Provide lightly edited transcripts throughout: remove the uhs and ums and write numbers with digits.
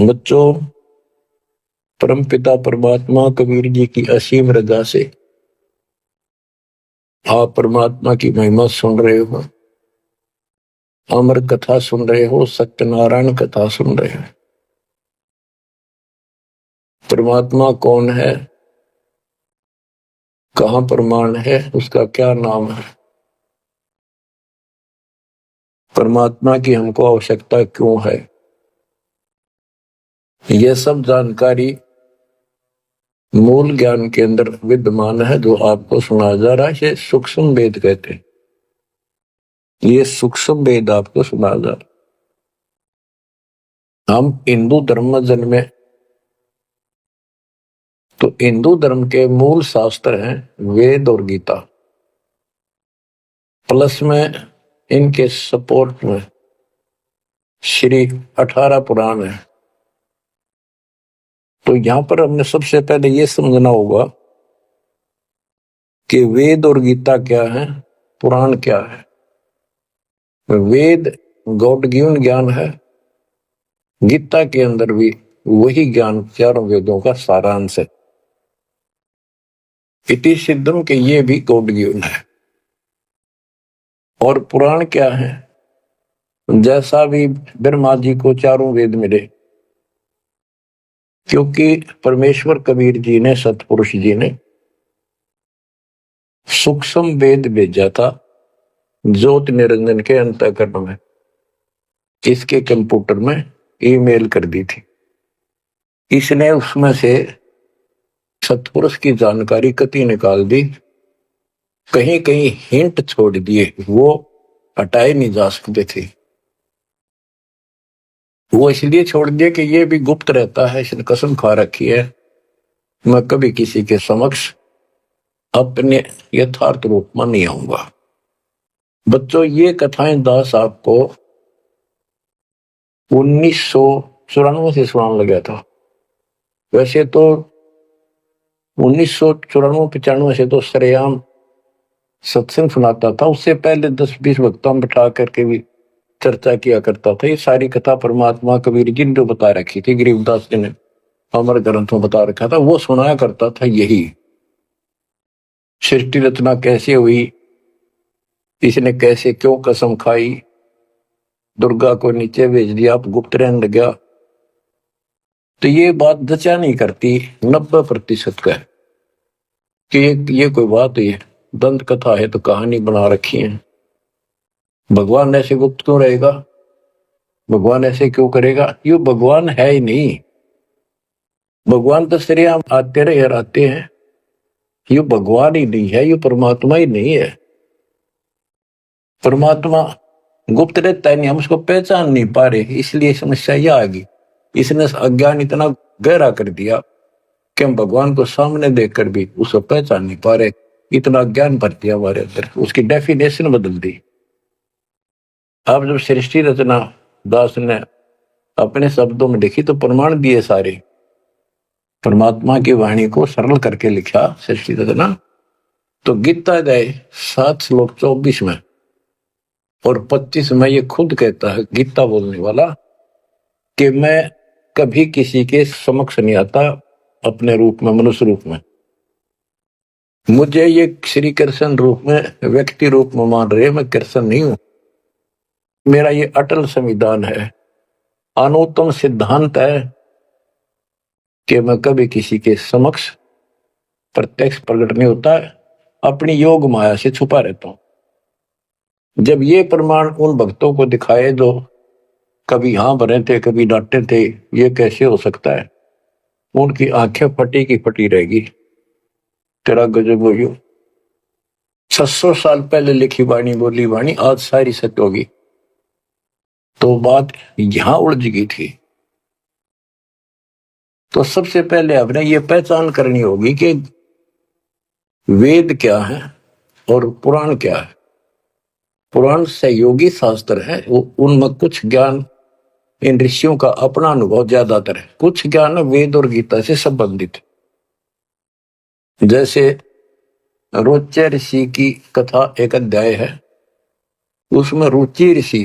बच्चों, परमपिता परमात्मा कबीर जी की असीम रजा से आप परमात्मा की महिमा सुन रहे हो, अमर कथा सुन रहे हो, सत्यनारायण कथा सुन रहे हो। परमात्मा कौन है, कहाँ प्रमाण है, उसका क्या नाम है, परमात्मा की हमको आवश्यकता क्यों है, यह सब जानकारी मूल ज्ञान के अंदर विद्यमान है जो आपको सुनाया जा रहा है। ये सूक्ष्म वेद कहते हैं, ये सूक्ष्म वेद आपको सुनाया जा रहा है। हम हिंदू धर्म में जन्मे तो हिंदू धर्म के मूल शास्त्र हैं वेद और गीता, प्लस में इनके सपोर्ट में श्री 18 पुराण है। तो यहां पर हमने सबसे पहले ये समझना होगा कि वेद और गीता क्या है, पुराण क्या है। वेद गॉड गिवन ज्ञान है, गीता के अंदर भी वही ज्ञान चारों वेदों का सारांश है। इति सिद्धम के ये भी गॉड गिवन है। और पुराण क्या है, जैसा भी ब्रह्मा जी को चारों वेद मिले, क्योंकि परमेश्वर कबीर जी ने, सतपुरुष जी ने सूक्ष्म वेद भेजा था ज्योति निरंजन के अंतःकरण में, इसके कंप्यूटर में ईमेल कर दी थी। इसने उसमें से सतपुरुष की जानकारी कति निकाल दी, कहीं कहीं हिंट छोड़ दिए, वो हटाए नहीं जा सकते थे। वो इसलिए छोड़ दिया कि ये भी गुप्त रहता है, इसने कसम खा रखी है मैं कभी किसी के समक्ष अपने यथार्थ रूप में नहीं आऊंगा। बच्चों, ये कथाएं दास आपको 1994 से सुनाने लगा था। वैसे तो 1994-95 से तो सरेआम सत्संग सुनाता था, उससे पहले 10-20 वक्ता बिठा करके भी चर्चा किया करता था। ये सारी कथा परमात्मा कबीर जी ने जो बता रखी थी, गरीबदास जी ने अमर ग्रंथों बता रखा था, वो सुनाया करता था। यही सृष्टि रचना कैसे हुई, इसने कैसे क्यों कसम खाई, दुर्गा को नीचे भेज दिया, आप गुप्त रहने लग गया, तो ये बात जचा नहीं करती 90% का कि ये कोई बात है, दंत कथा है तो कहानी बना रखी है। भगवान ऐसे गुप्त क्यों रहेगा, भगवान ऐसे क्यों करेगा, ये भगवान है ही नहीं। भगवान तो श्रेआम आते रहे आते हैं, ये भगवान ही नहीं है, ये परमात्मा ही नहीं है। परमात्मा गुप्त रहता है नहीं, हम उसको पहचान नहीं पा रहे, इसलिए समस्या यह आ गई। इसने अज्ञान इतना गहरा कर दिया कि हम भगवान को सामने देखकर भी उसको पहचान नहीं पा रहे। इतना ज्ञान भर दिया हमारे अंदर, उसकी डेफिनेशन बदल दी। अब जब सृष्टि रचना दास ने अपने शब्दों में लिखी तो प्रमाण दिए सारे, परमात्मा की वाणी को सरल करके लिखा सृष्टि रचना। तो गीता अध्याय 7 श्लोक 24 में और 25 में ये खुद कहता है गीता बोलने वाला कि मैं कभी किसी के समक्ष नहीं आता अपने रूप में, मनुष्य रूप में। मुझे ये श्री कृष्ण रूप में, व्यक्ति रूप में मान रहे, मैं कृष्ण नहीं हूं। मेरा ये अटल संविधान है, अनुत्तम सिद्धांत है कि मैं कभी किसी के समक्ष प्रत्यक्ष प्रकट नहीं होता, अपनी योग माया से छुपा रहता हूं। जब ये प्रमाण उन भक्तों को दिखाए जो कभी हाँ भरे थे, कभी डांटे थे, ये कैसे हो सकता है, उनकी आंखें फटी की फटी रहेगी। तेरा गजब हो, 600 साल पहले लिखी वाणी, बोली वाणी आज सारी सत्य होगी। तो बात यहां उलझ गई थी। तो सबसे पहले आपने ये पहचान करनी होगी कि वेद क्या है और पुराण क्या है। पुराण सहयोगी शास्त्र है, उनमें कुछ ज्ञान इन ऋषियों का अपना अनुभव ज्यादातर है, कुछ ज्ञान वेद और गीता से संबंधित। जैसे रोच्य ऋषि की कथा एक अध्याय है, उसमें रुचि ऋषि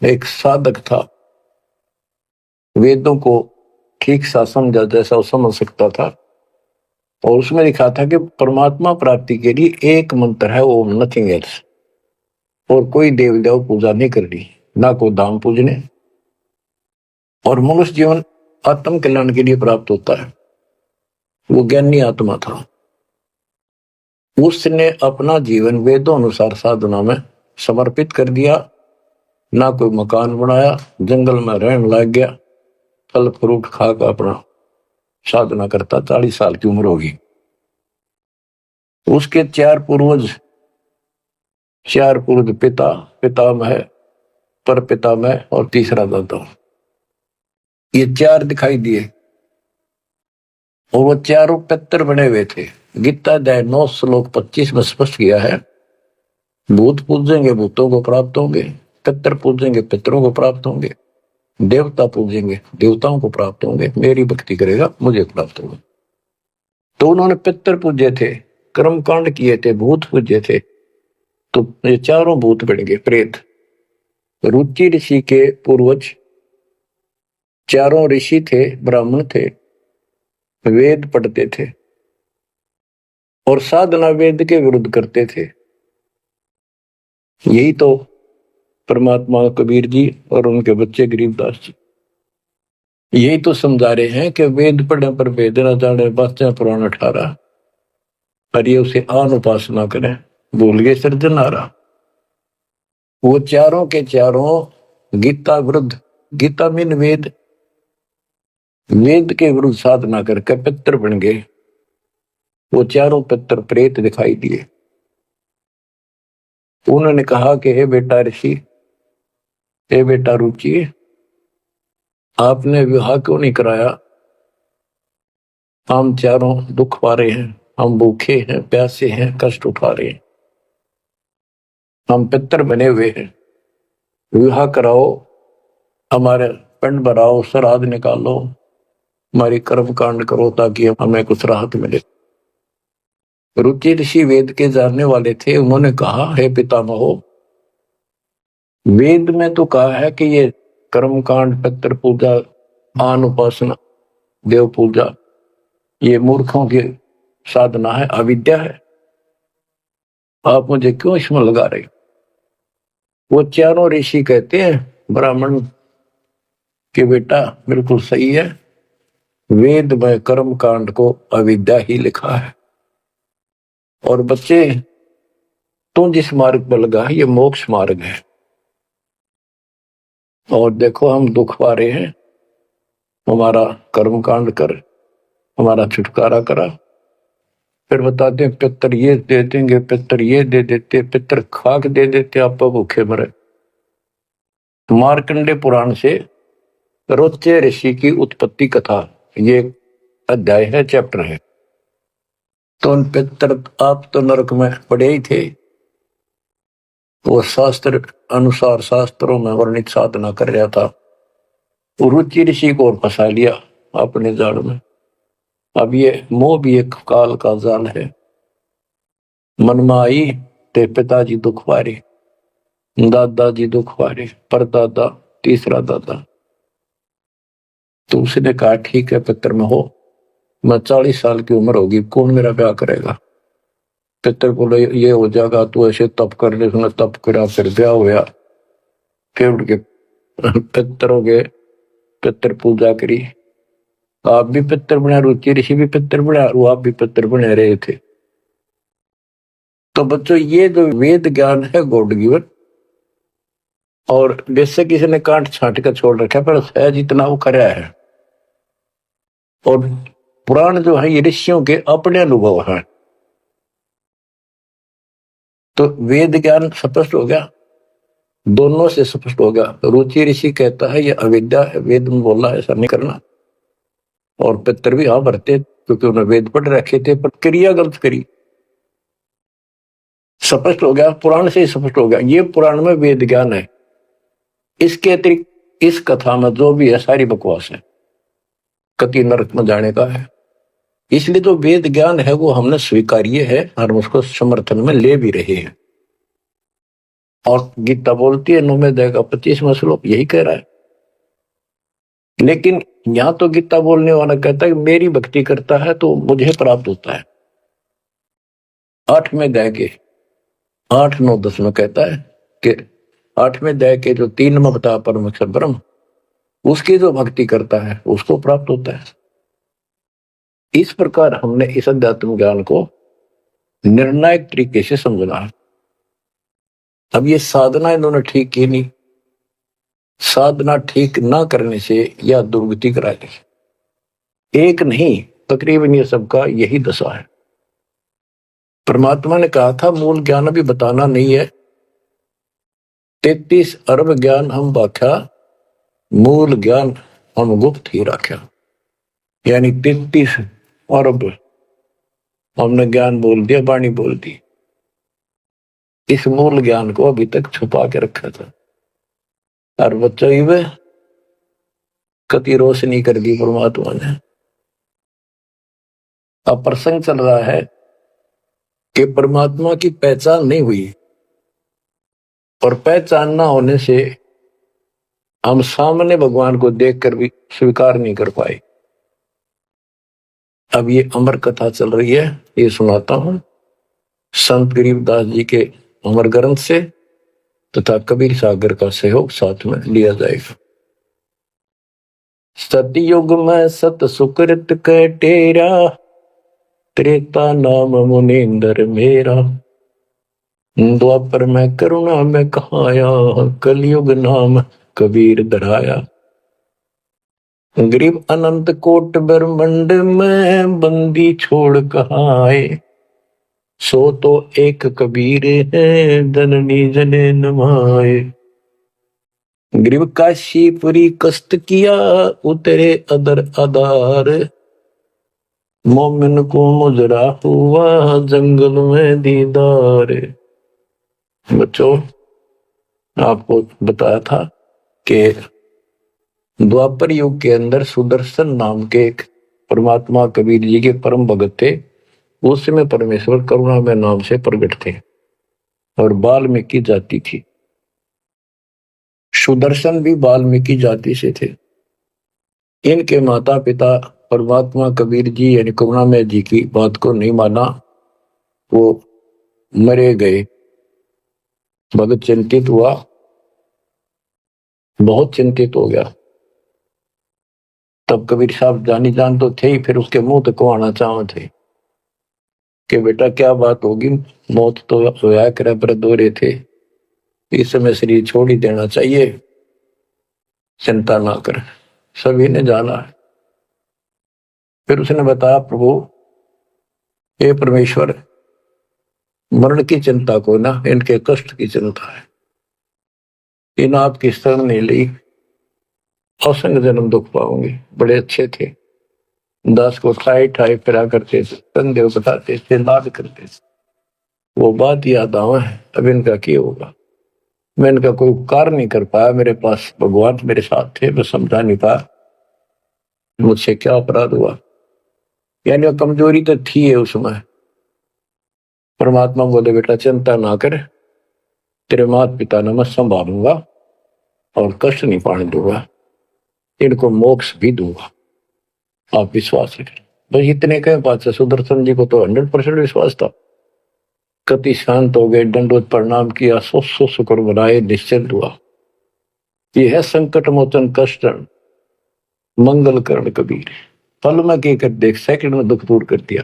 एक साधक था, वेदों को ठीक सा समझा जैसा वो समझ सकता था। और उसमें लिखा था कि परमात्मा प्राप्ति के लिए एक मंत्र है, ओम, नथिंग एल्स। और कोई देव देव पूजा नहीं करनी, ना को दाम पूजने। और मनुष्य जीवन आत्म कल्याण के लिए प्राप्त होता है। वो ज्ञानी आत्मा था, उसने अपना जीवन वेदों अनुसार साधना में समर्पित कर दिया। ना कोई मकान बनाया, जंगल में रहने लग गया, फल फ्रूट खाकर अपना साधना करता। 40 साल की उम्र होगी। उसके चार पूर्वज पिता, पितामह, पर पितामह और तीसरा दादा, ये चार दिखाई दिए। और वो चारों पितर बने हुए थे। गीता अध्याय 9 श्लोक 25 में स्पष्ट किया है, भूत पूजेंगे भूतों को प्राप्त होंगे, पितर पूजेंगे पितरों को प्राप्त होंगे, देवता पूजेंगे देवताओं को प्राप्त होंगे, मेरी भक्ति करेगा मुझे प्राप्त होगा। तो उन्होंने पितर पूजे थे, कर्म कांड किए थे, भूत पूजे थे, तो ये चारों भूत बन गए प्रेत। रुचि ऋषि के पूर्वज चारों ऋषि थे, ब्राह्मण थे, वेद पढ़ते थे और साधना वेद के विरुद्ध करते थे। यही तो परमात्मा कबीर जी और उनके बच्चे गरीबदास जी यही तो समझा रहे हैं कि वेद पढ़ने पर वेद न जाने, बातें पुराण 18, और ये उसे आन उपासना करें, भूल गए सृजनहारा। वो चारों के चारों गीता विरुद्ध, गीता मीन वेद, वेद के विरुद्ध साधना करके पितर बन गए। वो चारों पितर प्रेत दिखाई दिए। उन्होंने कहा कि हे बेटा ऋषि, हे बेटा रुचि, आपने विवाह क्यों नहीं कराया? हम चारों दुख पा रहे हैं, हम भूखे हैं, प्यासे हैं, कष्ट उठा रहे हैं, हम पितर बने हुए हैं, विवाह कराओ, हमारे पिंड भराओ, श्राद्ध निकालो, हमारी कर्म कांड करो ताकि हमें कुछ राहत मिले। रुचि ऋषि वेद के जानने वाले थे। उन्होंने कहा, हे पितामहो, वेद में तो कहा है कि ये कर्म कांड, पितर पूजा, आन उपासना, देव पूजा, ये मूर्खों की साधना है, अविद्या है। आप मुझे क्यों इसमें लगा रहे? वो चारों ऋषि कहते हैं ब्राह्मण के बेटा बिल्कुल सही है, वेद में कर्म कांड को अविद्या ही लिखा है। और बच्चे, तुम जिस मार्ग पर लगा है ये मोक्ष मार्ग है। और देखो हम दुख पा रहे हैं, हमारा कर्म कांड कर, हमारा छुटकारा करा। फिर बताते हैं पितर ये दे देंगे, पितर ये दे देते, पितर खाक दे देते, आप भूखे मरे। मार्कंडे पुराण से रोचे ऋषि की उत्पत्ति कथा, ये अध्याय है, चैप्टर है। तो उन पितर, आप तो नरक में पड़े ही थे, वो शास्त्र अनुसार शास्त्रों में वर्णित साधना कर रहा था। रुचि ऋषि को फंसा लिया अपने जाल में। अब ये मोह भी एक काल का जाल है। मन में आई ते पिताजी दुख पारे, दादाजी दुख पारे, परदादा, तीसरा दादा। तो उसने कहा ठीक है पितर में हो, मैं 40 साल की उम्र होगी, कौन मेरा ब्याह करेगा? पितर बोले ये हो जाएगा, तू ऐसे तप कर ले। उसने तप करा, फिर ब्याह हुआ। फिर उनके पितर हो गए, पितर पूजा करी। आप भी पितर बना, रुचि ऋषि भी पितर बना, और आप भी पितर बने रहे थे। तो बच्चों, ये जो वेद ज्ञान है गॉड गिवन, और जैसे किसी ने कांट छांट कर छोड़ रखा, पर सहज इतना वो कराया है। और पुराण जो है ये ऋषियों के अपने अनुभव है। तो वेद ज्ञान स्पष्ट हो गया, दोनों से स्पष्ट हो गया। रुचि ऋषि कहता है ये अविद्या है, वेद में बोला है ऐसा नहीं करना। और पितर भी हाँ भरते, क्योंकि उन्होंने वेद पढ़ रखे थे, पर क्रिया गलत करी। स्पष्ट हो गया, पुराण से ही स्पष्ट हो गया, ये पुराण में वेद ज्ञान है। इसके अतिरिक्त इस कथा में जो भी है सारी बकवास है, कति नरक में जाने का है। इसलिए जो वेद ज्ञान है वो हमने स्वीकार्य है, और उसको समर्थन में ले भी रहे हैं। और गीता बोलती है 9 में देगा 25वां श्लोक यही कह रहा है। लेकिन यहां तो गीता बोलने वाला कहता है कि मेरी भक्ति करता है तो मुझे प्राप्त होता है। 8वें अध्याय के 8, 9, 10 में कहता है कि 8वें अध्याय के जो 3 में बता परमेश्वर ब्रह्म, उसकी जो भक्ति करता है उसको प्राप्त होता है। इस प्रकार हमने इस अध्यात्म ज्ञान को निर्णायक तरीके से समझना है। अब ये साधना इन्होंने ठीक की नहीं, साधना ठीक ना करने से यह दुर्गति कराएगी। एक नहीं, तकरीबन ये सबका यही दशा है। परमात्मा ने कहा था मूल ज्ञान अभी बताना नहीं है, 33 अरब ज्ञान हम व्याख्या, मूल ज्ञान हम गुप्त ही रखा। यानी 33 अरब हमने ज्ञान बोल दिया, वाणी बोल दी, इस मूल ज्ञान को अभी तक छुपा के रखा था। और बच्चों ही वे कति रोशनी कर दी परमात्मा ने। अब प्रसंग चल रहा है कि परमात्मा की पहचान नहीं हुई, और पहचान ना होने से हम सामने भगवान को देखकर भी स्वीकार नहीं कर पाए। अब ये अमर कथा चल रही है, ये सुनाता हूं संत गरीबदास जी के अमर ग्रंथ से, तथा कबीर सागर का सहयोग साथ में लिया जाएगा। सतयुग में सत सुकृत के टेरा, त्रेता नाम मुनींद्र मेरा, द्वापर में करुणा में कहाया, कलयुग नाम कबीर धराया। गरीब अनंत कोट ब्रह्मंड में बंदी छोड़ कहाँ आए, सो तो एक कबीर है जननी जने नमाए। गरीब काशीपुरी कष्ट किया उतरे अदर आधार, मोमिन को मुजरा हुआ जंगल में दीदार। बच्चों आपको बताया था कि द्वापर युग के अंदर सुदर्शन नाम के एक परमात्मा कबीर जी के परम भगत थे। उस समय परमेश्वर करुणा में नाम से प्रकट थे और वाल्मीकि जाति थी। सुदर्शन भी वाल्मीकि जाति से थे। इनके माता पिता परमात्मा कबीर जी यानी करुणामय जी की बात को नहीं माना, वो मरे गए। भगत चिंतित हुआ, बहुत चिंतित हो गया। तब कबीर साहब जानी जान तो थे ही, फिर उसके मुंह तक को आना चाह थे कि बेटा क्या बात होगी, मौत तो होया करे पर दौरे थे, इस समय शरीर छोड़ ही देना चाहिए, चिंता ना कर। सभी ने जाना है। फिर उसने बताया प्रभु हे परमेश्वर, मरण की चिंता को ना, इनके कष्ट की चिंता है। इन आपकी शरण नहीं ली, असंग जन्म दुख पाओगे। बड़े अच्छे थे, दास को ठाई ठाई फिरा करते थे, कंधे बताते थे, लाद करते थे। वो बात याद आवा है, अब इनका क्या होगा। मैं इनका कोई उपकार नहीं कर पाया, मेरे पास भगवान मेरे साथ थे, मैं समझा नहीं पाया मुझसे क्या अपराध हुआ। यानी वो कमजोरी तो थी है उसमें। परमात्मा बोले बेटा चिंता ना कर, तेरे माता पिता ने मैं संभालूंगा और कष्ट नहीं पाने दूंगा, इनको मोक्ष भी दूंगा, आप विश्वास रखें। बस इतने कहे बात से सुदर्शन जी को तो 100% विश्वास था। कति शांत हो गए, दंडवत प्रणाम किया, सो शुक्र बनाए, निश्चिंत हुआ। यह है संकट मोचन कष्ट मंगल करण कबीर। पल में के कर देख, सेकंड में दुख दूर कर दिया,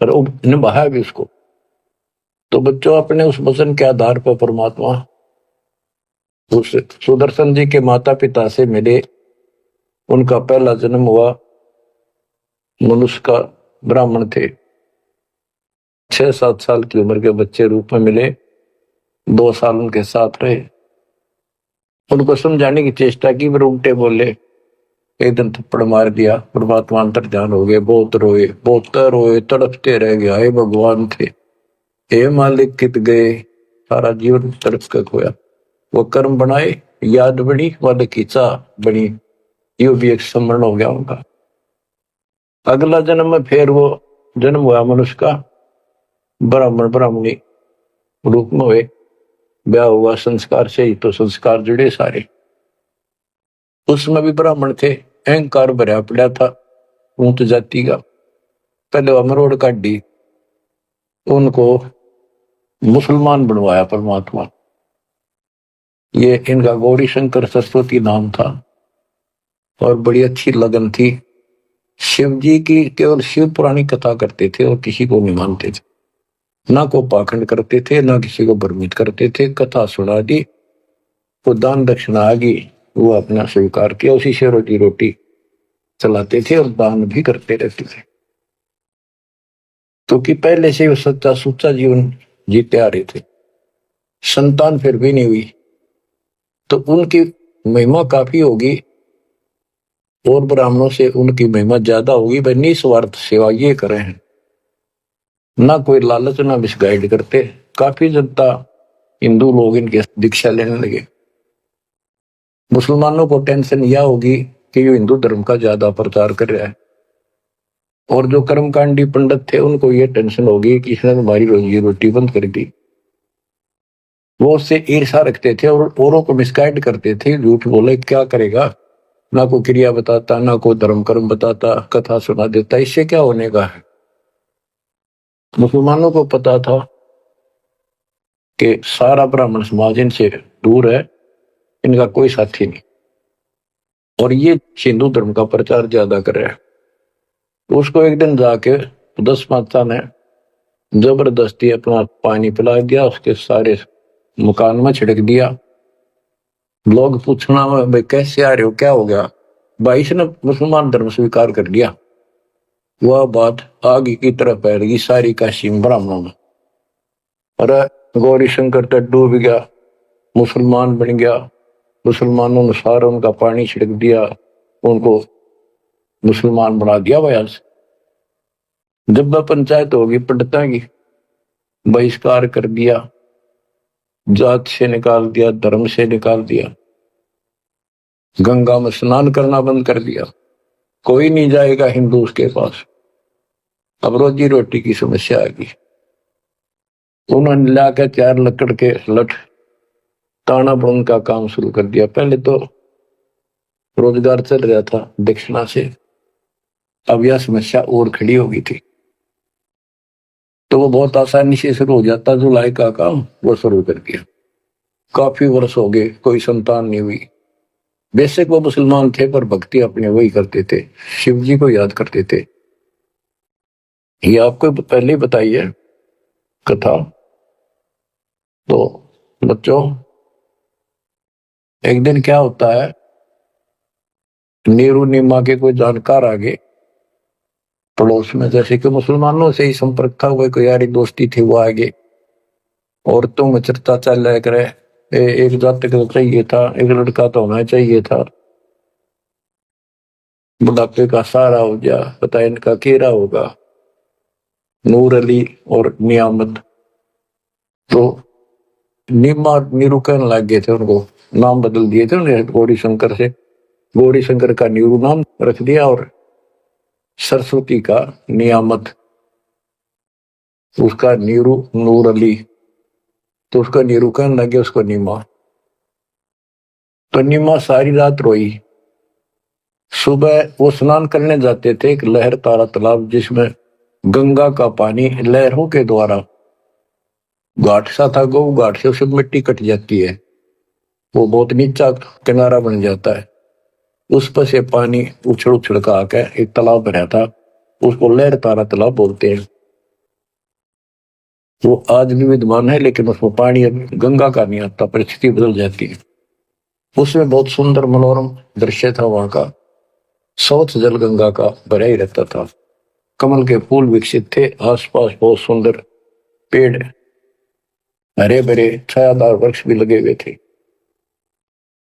पर निभाया भी उसको। तो बच्चों अपने उस वचन के आधार पर परमात्मा उस सुदर्शन जी के माता पिता से मिले। उनका पहला जन्म हुआ, मनुष्य का ब्राह्मण थे। 6-7 साल की उम्र के बच्चे रूप में मिले, 2 साल उनके साथ रहे। उनको समझाने की चेष्टा की, पर उल्टे बोले। एक दिन थप्पड़ मार दिया, परमात्मा अंतर ध्यान हो गए, बहुत रोए, बहुत रोए, तड़पते रह गए। हे भगवान थे, हे मालिक कित गए, सारा जीवन तड़प कर खोया। वो कर्म बनाए, याद बनी, मालिक की चाह बनी, यो भी एक स्मरण हो गया उनका। अगला जन्म में फिर वो जन्म हुआ मनुष्य का, ब्राह्मण ब्राह्मणी रूप में हुए। ब्याह हुआ संस्कार से ही, तो संस्कार जुड़े सारे। उसमें भी ब्राह्मण थे, अहंकार भरा पड़ा था ऊंट जाति का। पहले अमरोड़ काटी, उनको मुसलमान बनवाया परमात्मा। ये इनका गौरी शंकर सरस्वती नाम था और बड़ी अच्छी लगन थी। शिव जी की केवल शिव पुरानी कथा करते थे और किसी को नहीं मानते थे, ना को पाखंड करते थे, ना किसी को भ्रमित करते थे। कथा सुना दी, वो दान दक्षिणा आ गई, वो अपना स्वीकार किया, उसी से रोटी रोटी चलाते थे और दान भी करते रहते थे। क्योंकि पहले से वो सच्चा सुच्चा जीवन जीते आ रहे थे। संतान फिर भी नहीं हुई तो उनकी महिमा काफी होगी और ब्राह्मणों से उनकी महिमा ज्यादा होगी। भाई निस्वार्थ सेवा ये करे हैं, ना कोई लालच ना मिसगाइड करते। काफी जनता हिंदू लोग इनके दीक्षा लेने लगे। मुसलमानों को टेंशन यह होगी कि ये हिंदू धर्म का ज्यादा प्रचार कर रहा है, और जो कर्मकांडी पंडित थे उनको ये टेंशन होगी कि इसने हमारी रोजी रोटी बंद कर दी। वो उससे ईर्षा रखते थे और औरों को मिसगाइड करते थे, झूठ बोले क्या करेगा, ना कोई क्रिया बताता, ना कोई धर्म कर्म बताता, कथा सुना देता, इससे क्या होने का है। मुसलमानों को पता था कि सारा ब्राह्मण समाज इनसे दूर है, इनका कोई साथी नहीं, और ये हिंदू धर्म का प्रचार ज्यादा कर रहा है। तो उसको एक दिन जाके 10 माता ने जबरदस्ती अपना पानी पिला दिया, उसके सारे मकान में छिड़क दिया। लोग पूछना भाई कैसे आ रहे हो, क्या हो गया, भाई ने मुसलमान धर्म स्वीकार कर लिया। वह बात आगे की तरफ फैल गई सारी काशी ब्राह्मणों में। अरे गौरी शंकर तो डूब गया, मुसलमान बन गया, मुसलमानों ने सारा उनका पानी छिड़क दिया, उनको मुसलमान बना दिया। भाई आज जब वह पंचायत होगी पंडिता की, बहिष्कार कर दिया, जात से निकाल दिया, धर्म से निकाल दिया, गंगा में स्नान करना बंद कर दिया, कोई नहीं जाएगा हिंदू उसके पास। अब रोजी रोटी की समस्या आ गई। उन्होंने लाकर 4 लकड़ के लठ ताना बुन का काम शुरू कर दिया। पहले तो रोजगार चल रहा था दक्षिणा से, अब यह समस्या और खड़ी हो गई थी। तो वो बहुत आसानी से शुरू हो जाता, जुलाई का काम वो शुरू कर दिया। काफी वर्ष हो गए, कोई संतान नहीं हुई। बेशक वो मुसलमान थे पर भक्ति अपने वही करते थे, शिव जी को याद करते थे। ये आपको पहले ही बताई है कथा। तो बच्चों, एक दिन क्या होता है, नीरू नीमा के कोई जानकार आगे पड़ोस में, जैसे कि मुसलमानों से ही संपर्क था, वो कोई यारी दोस्ती थी, वो आगे और तुम चर्चा चल रहा करे, एक जातक तो चाहिए था, एक लड़का तो होना चाहिए था, बुढ़ापे का सहारा हो गया, पता इनका केरा होगा, नूर अली और नियामत। तो नीमा नीरू कहने लग गए थे, उनको नाम बदल दिए थे उन्हें, गौरी शंकर से गौरी शंकर का नीरू नाम रख दिया और सरस्वती का नियामत, उसका नीरू नूर अली। तो उसका नीरू कहने लगे उसको नीमा। तो नीमा सारी रात रोई। सुबह वो स्नान करने जाते थे एक लहर तारा तालाब, जिसमें गंगा का पानी लहरों के द्वारा, घाट सा था गौ घाट से, उसमें मिट्टी कट जाती है, वो बहुत नीचा किनारा बन जाता है, उस पर से पानी उछल उछल का आकर एक तालाब बना था, उसको लहर तारा तालाब बोलते हैं। वो आज भी विद्यमान है, लेकिन उसमें पानी अब गंगा का नहीं आता, परिस्थिति बदल जाती है। उसमें बहुत सुंदर मनोरम दृश्य था वहां का, स्वच्छ जल गंगा का भरा ही रहता था, कमल के फूल विकसित थे, आसपास बहुत सुंदर पेड़, हरे भरे छायादार वृक्ष भी लगे हुए थे।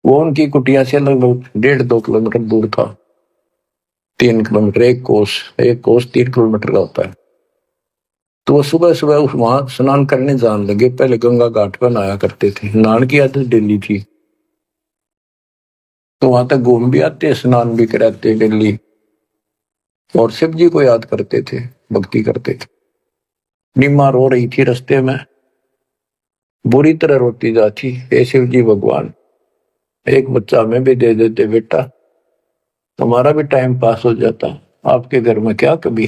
वो उनकी कुटिया से लगभग 1.5-2 किलोमीटर दूर था। 3 किलोमीटर, एक कोस 3 किलोमीटर का होता है। तो वो सुबह सुबह उस वहां स्नान करने जाने लगे। पहले गंगा घाट पर नहाया करते थे, नहाने की आदत डेली थी, तो वहां तक घूम भी आते, स्नान भी कराते डेली, और शिव जी को याद करते थे, भक्ति करते थे। निम्मा रो रही थी रास्ते में, बुरी तरह रोती जाती, हे शिव जी भगवान, एक बच्चा में भी दे देते बेटा, हमारा भी टाइम पास हो जाता। आपके घर में क्या कभी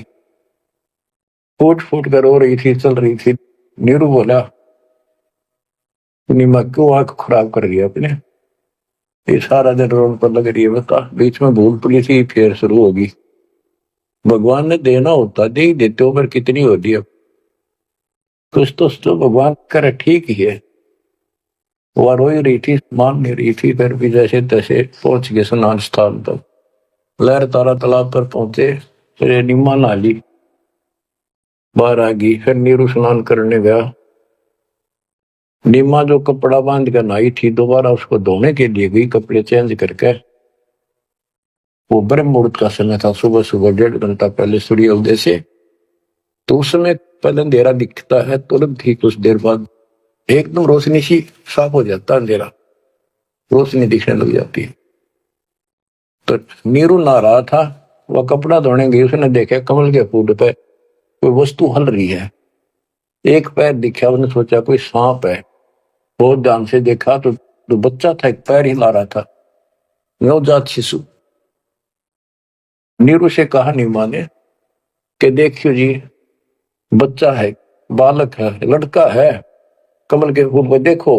फूट फूट कर रो रही थी, चल रही थी। नीरू बोला, नीमा क्यों आंख खराब कर रही है अपने, ये सारा दिन रोड पर लग रही है, बता बीच में भूल पुलिस ही फिर शुरू होगी। भगवान ने देना होता दे ही देते, उम्र कितनी होती है, कुछ तो भगवान करे ठीक ही है। वह रो ही रही थी, मान नहीं रही थी, फिर भी जैसे तैसे पहुंच गए स्नान स्थान तक। लहर तारा तालाब पर पहुंचे, फिर नीमा नहा बाहर आ गई। फिर नीरू स्नान करने गया। नीमा जो कपड़ा बांध कर नहाई थी, दोबारा उसको धोने के लिए गई, कपड़े चेंज करके। वो ब्रह्म मुहूर्त का समय था, सुबह सुबह 1.5 घंटा पहले सूर्योदय से। तो उस समय पहले अंधेरा दिखता है, तुरंत ही कुछ देर बाद एकदम रोशनी सी साफ हो जाता, अंधेरा रोशनी दिखने लग जाती है। तो नीरू नहा रहा था, वह कपड़ा धोने गई, उसने देखा कमल के फूल पे कोई वस्तु हल रही है। एक पैर दिखा, उसने सोचा कोई सांप है। बहुत ध्यान से देखा तो बच्चा था, एक पैर हिला रहा था, नवजात शिशु। नीरू से कहा नीमा ने कि देखियो जी, बच्चा है, बालक है, लड़का है, कमल के फूल पे देखो।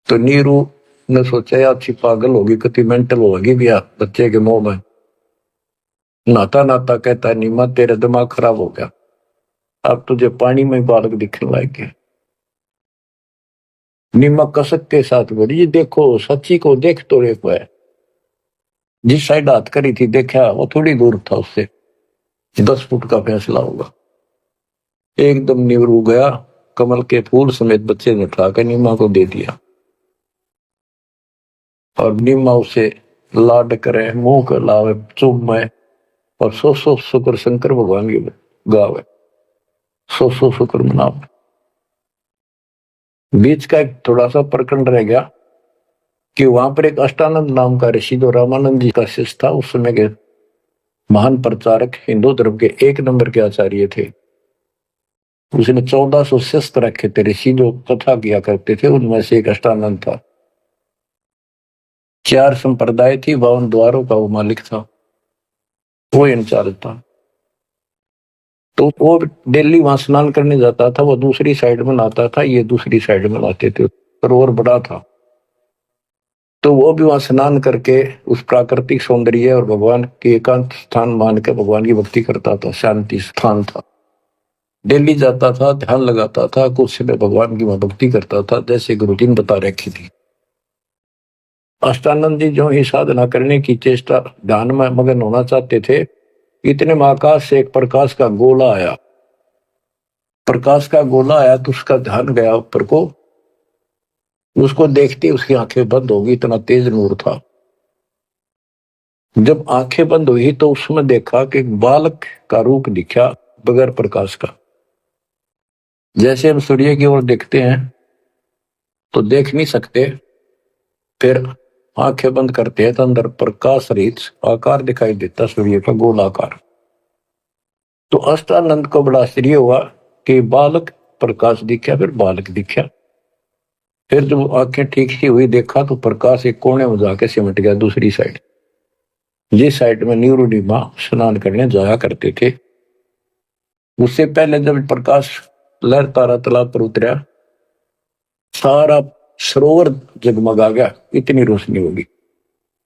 तो नीरू ने सोचा यार अच्छी पागल होगी, कितनी मेंटल होगी भैया बच्चे के मुंह में। नाता नाता कहता है, नीमा तेरा दिमाग खराब हो गया, अब तुझे पानी में बालक दिखने लायक है। नीमा कसक के साथ बोली, ये देखो सच्ची को देख तो रे है। जिस साइड हाथ करी थी देखा, वो थोड़ी दूर था उससे, 10 फुट का फैसला होगा। एकदम नीरू गया, कमल के फूल समेत बच्चे ने उठाकर नीमा को दे दिया। और नीमा उसे लाड करे, मुंह कर लावे, चुमे, और सौ शुक्र शंकर भगवान की गावे, सौ शुक्र मनावे। बीच का एक थोड़ा सा प्रकरण रह गया कि वहां पर एक अष्टानंद नाम का ऋषि, जो रामानंद जी का शिष्य था, उस समय के महान प्रचारक, हिंदू धर्म के 1 नंबर के आचार्य थे। उसने 1400 शिष्य रखे थे ऋषि, जो कथा किया करते थे, उनमें से एक अष्टानंद था। 4 संप्रदाय थी, 52 द्वारों का वो मालिक था, वो इंचार्ज था। तो वो दिल्ली वहां स्नान करने जाता था, वो दूसरी साइड में नहाता था, ये दूसरी साइड में नहाते थे, सरोवर बड़ा था। तो वो भी वहां स्नान करके उस प्राकृतिक सौंदर्य और भगवान के एकांत स्थान मान के भगवान की भक्ति करता था, शांति स्थान था। दिल्ली जाता था, ध्यान लगाता था, कुछ समय भगवान की भक्ति करता था, जैसे गुरु जी ने बता रखी थी। अष्टानंद जी जो ही साधना करने की चेष्टा, ध्यान में मगन होना चाहते थे, इतने में आकाश से एक प्रकाश का गोला आया। प्रकाश का गोला आया तो उसका ध्यान गया ऊपर को, उसको देखते उसकी आंखें बंद हो गई, इतना तेज नूर था। जब आंखें बंद हुई तो उसमें देखा कि एक बालक का रूप दिखा, बगैर प्रकाश का। जैसे हम सूर्य की ओर देखते हैं तो देख नहीं सकते, फिर आंखें बंद करते हैं तो अंदर प्रकाश रहित आकार दिखाई देता, सूर्य का गोलाकार। तो अष्टानंद को बड़ा आश्चर्य हुआ कि बालक प्रकाश दिखा, फिर बालक दिखा। फिर जब आंखें ठीक सी हुई, देखा तो प्रकाश एक कोने में जाके सिमट गया दूसरी साइड, जिस साइड में नीरू नीमा स्नान करने जाया करते थे। उससे पहले जब प्रकाश लहर तारा तालाब पर उतरा, सारा सरोवर जगमगा गया, इतनी रोशनी होगी।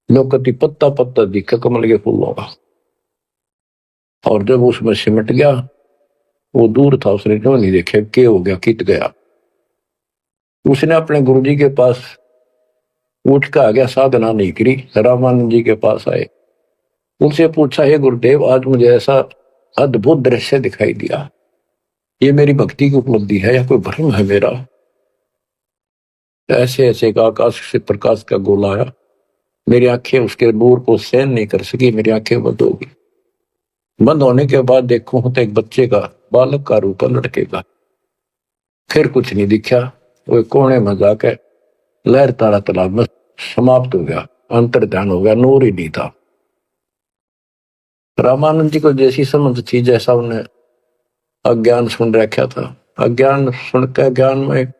लोकती पत्ता पत्ता दिखा कमल के फूलों का। और जब उसमें सिमट गया, वो दूर था, उसने क्यों नहीं देखा क्या हो गया, कित गया। उसने अपने गुरुजी के पास उठ कर आ गया, साधना नहीं करी, रामानंद जी के पास आए, उनसे पूछा, हे गुरुदेव, आज मुझे ऐसा अद्भुत दृश्य दिखाई दिया, ये मेरी भक्ति की उपलब्धि है या कोई भ्रम है मेरा। ऐसे ऐसे आकाश से प्रकाश का गोला आया, मेरी आंखें उसके नूर को सहन नहीं कर सकी, मेरी आंखें बंद हो गई। बंद होने के बाद देखूं तो एक बच्चे का, बालक का रूप, लड़के का। फिर कुछ नहीं दिखा, वो कोने में जाकर लहर तारा तालाब में समाप्त हो गया, अंतर ध्यान हो गया, नूर ही नहीं था। रामानंद जी को जैसी समझ थी, जैसा उन्हें अज्ञान सुन रखा था, अज्ञान सुनकर ज्ञान में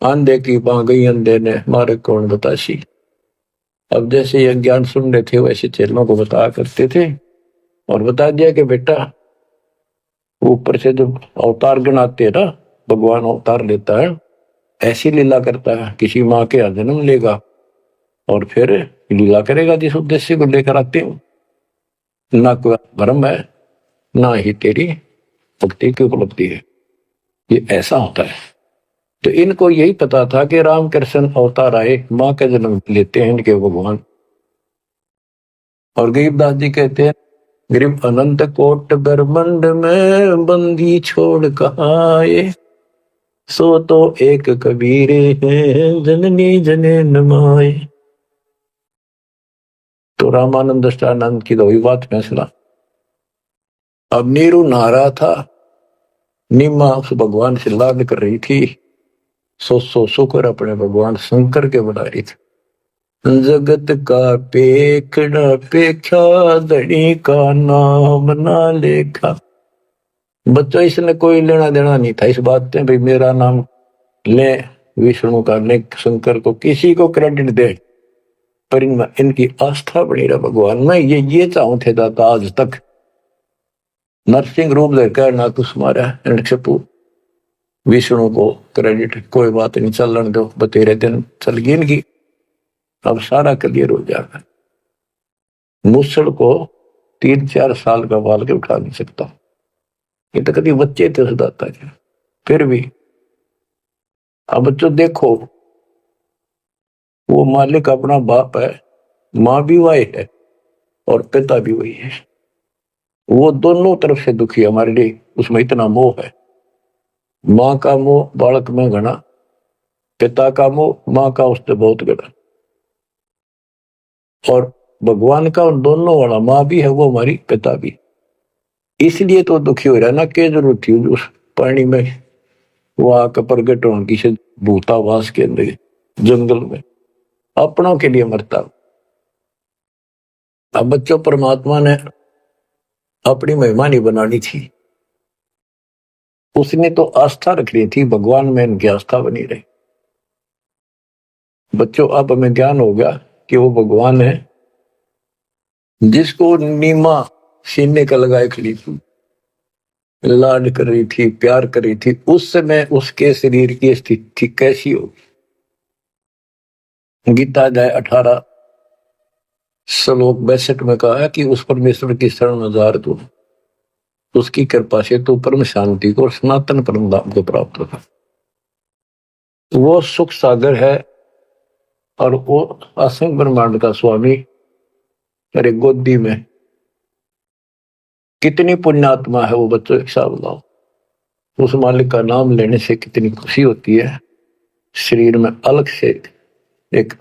अंधे की बां गई, अंधे ने मारे कौन बताशी। अब जैसे ये ज्ञान सुन रहे थे वैसे चेलों को बताया करते थे और बता दिया कि बेटा ऊपर से जब अवतार गणाते हैं ना, भगवान अवतार लेता है, ऐसी लीला करता है, किसी माँ के यहाँ जन्म लेगा और फिर लीला करेगा जिस उद्देश्य को लेकर आते हो। ना कोई भ्रम है, ना ही तेरी भक्ति की उपलब्धि है, ये ऐसा होता है। तो इनको यही पता था कि रामकृष्ण अवतार आए, माँ का जन्म लेते हैं इनके भगवान। और गरीबदास जी कहते हैं, गरीब अनंत कोट ब्रह्मंड में बंदी छोड़ कहाँ आए, सो तो एक कबीर है जननी जने नमाए। तो रामानंद अष्टानंद की तो बात फैसला। अब नीरू नहा था, नीमा उस भगवान से लाड कर रही थी, सो शुक्र अपने भगवान शंकर के बना रही थी। जगत का पेखड़ा पेखा धनी का नाम ना लेखा। बच्चों इसने कोई लेना देना नहीं था इस बात से भाई मेरा नाम ले विष्णु का ले शंकर को किसी को क्रेडिट दे, पर इनमें इनकी आस्था बनी रहा भगवान में। ये चाहूं थे दाता आज तक नरसिंह रूप लेकर ना कुछ मारा विष्णु को क्रेडिट कोई बात नहीं, चलन दो बतेरे दिन चल गई इनकी, अब सारा क्लियर हो जाएगा। मूसल को 3-4 साल का बाल के उठा नहीं सकता, ये तो कभी बच्चे थे उस दाता के, फिर भी। अब बच्चों देखो, वो मालिक अपना बाप है, माँ भी वही है और पिता भी वही है। वो दोनों तरफ से दुखी है हमारे लिए, उसमें इतना मोह है। माँ का मोह बालक में घना, पिता का मोह माँ का उससे बहुत घना। और भगवान का उन दोनों वाला, माँ भी है वो हमारी, पिता भी। इसलिए तो दुखी हो रहा है ना, क्या जरूरत थी उस पानी में वो आकर प्रगट होने की से भूतावास के अंदर जंगल में अपनों के लिए मरता। अब बच्चों परमात्मा ने अपनी महिमा नहीं बनानी थी, उसने तो आस्था रखनी थी भगवान में, इनकी आस्था बनी रही। बच्चों अब हमें ज्ञान हो गया कि वो भगवान है जिसको नीमा सीने का लगाए खड़ी थी, लाड कर रही थी, प्यार कर रही थी। उस समय उसके शरीर की स्थिति कैसी होगी। गीता अध्याय 18 श्लोक 62 में कहा है कि उस परमेश्वर की शरण में जा तू, उसकी कृपा से तो परम शांति को और सनातन परम धाम को प्राप्त होगा। वो सुख सागर है और वो असंग ब्रह्मांड का स्वामी। अरे गोदी में कितनी पुण्यात्मा है वो बच्चों, एक साथ बताओ। उस मालिक का नाम लेने से कितनी खुशी होती है, शरीर में अलग से एक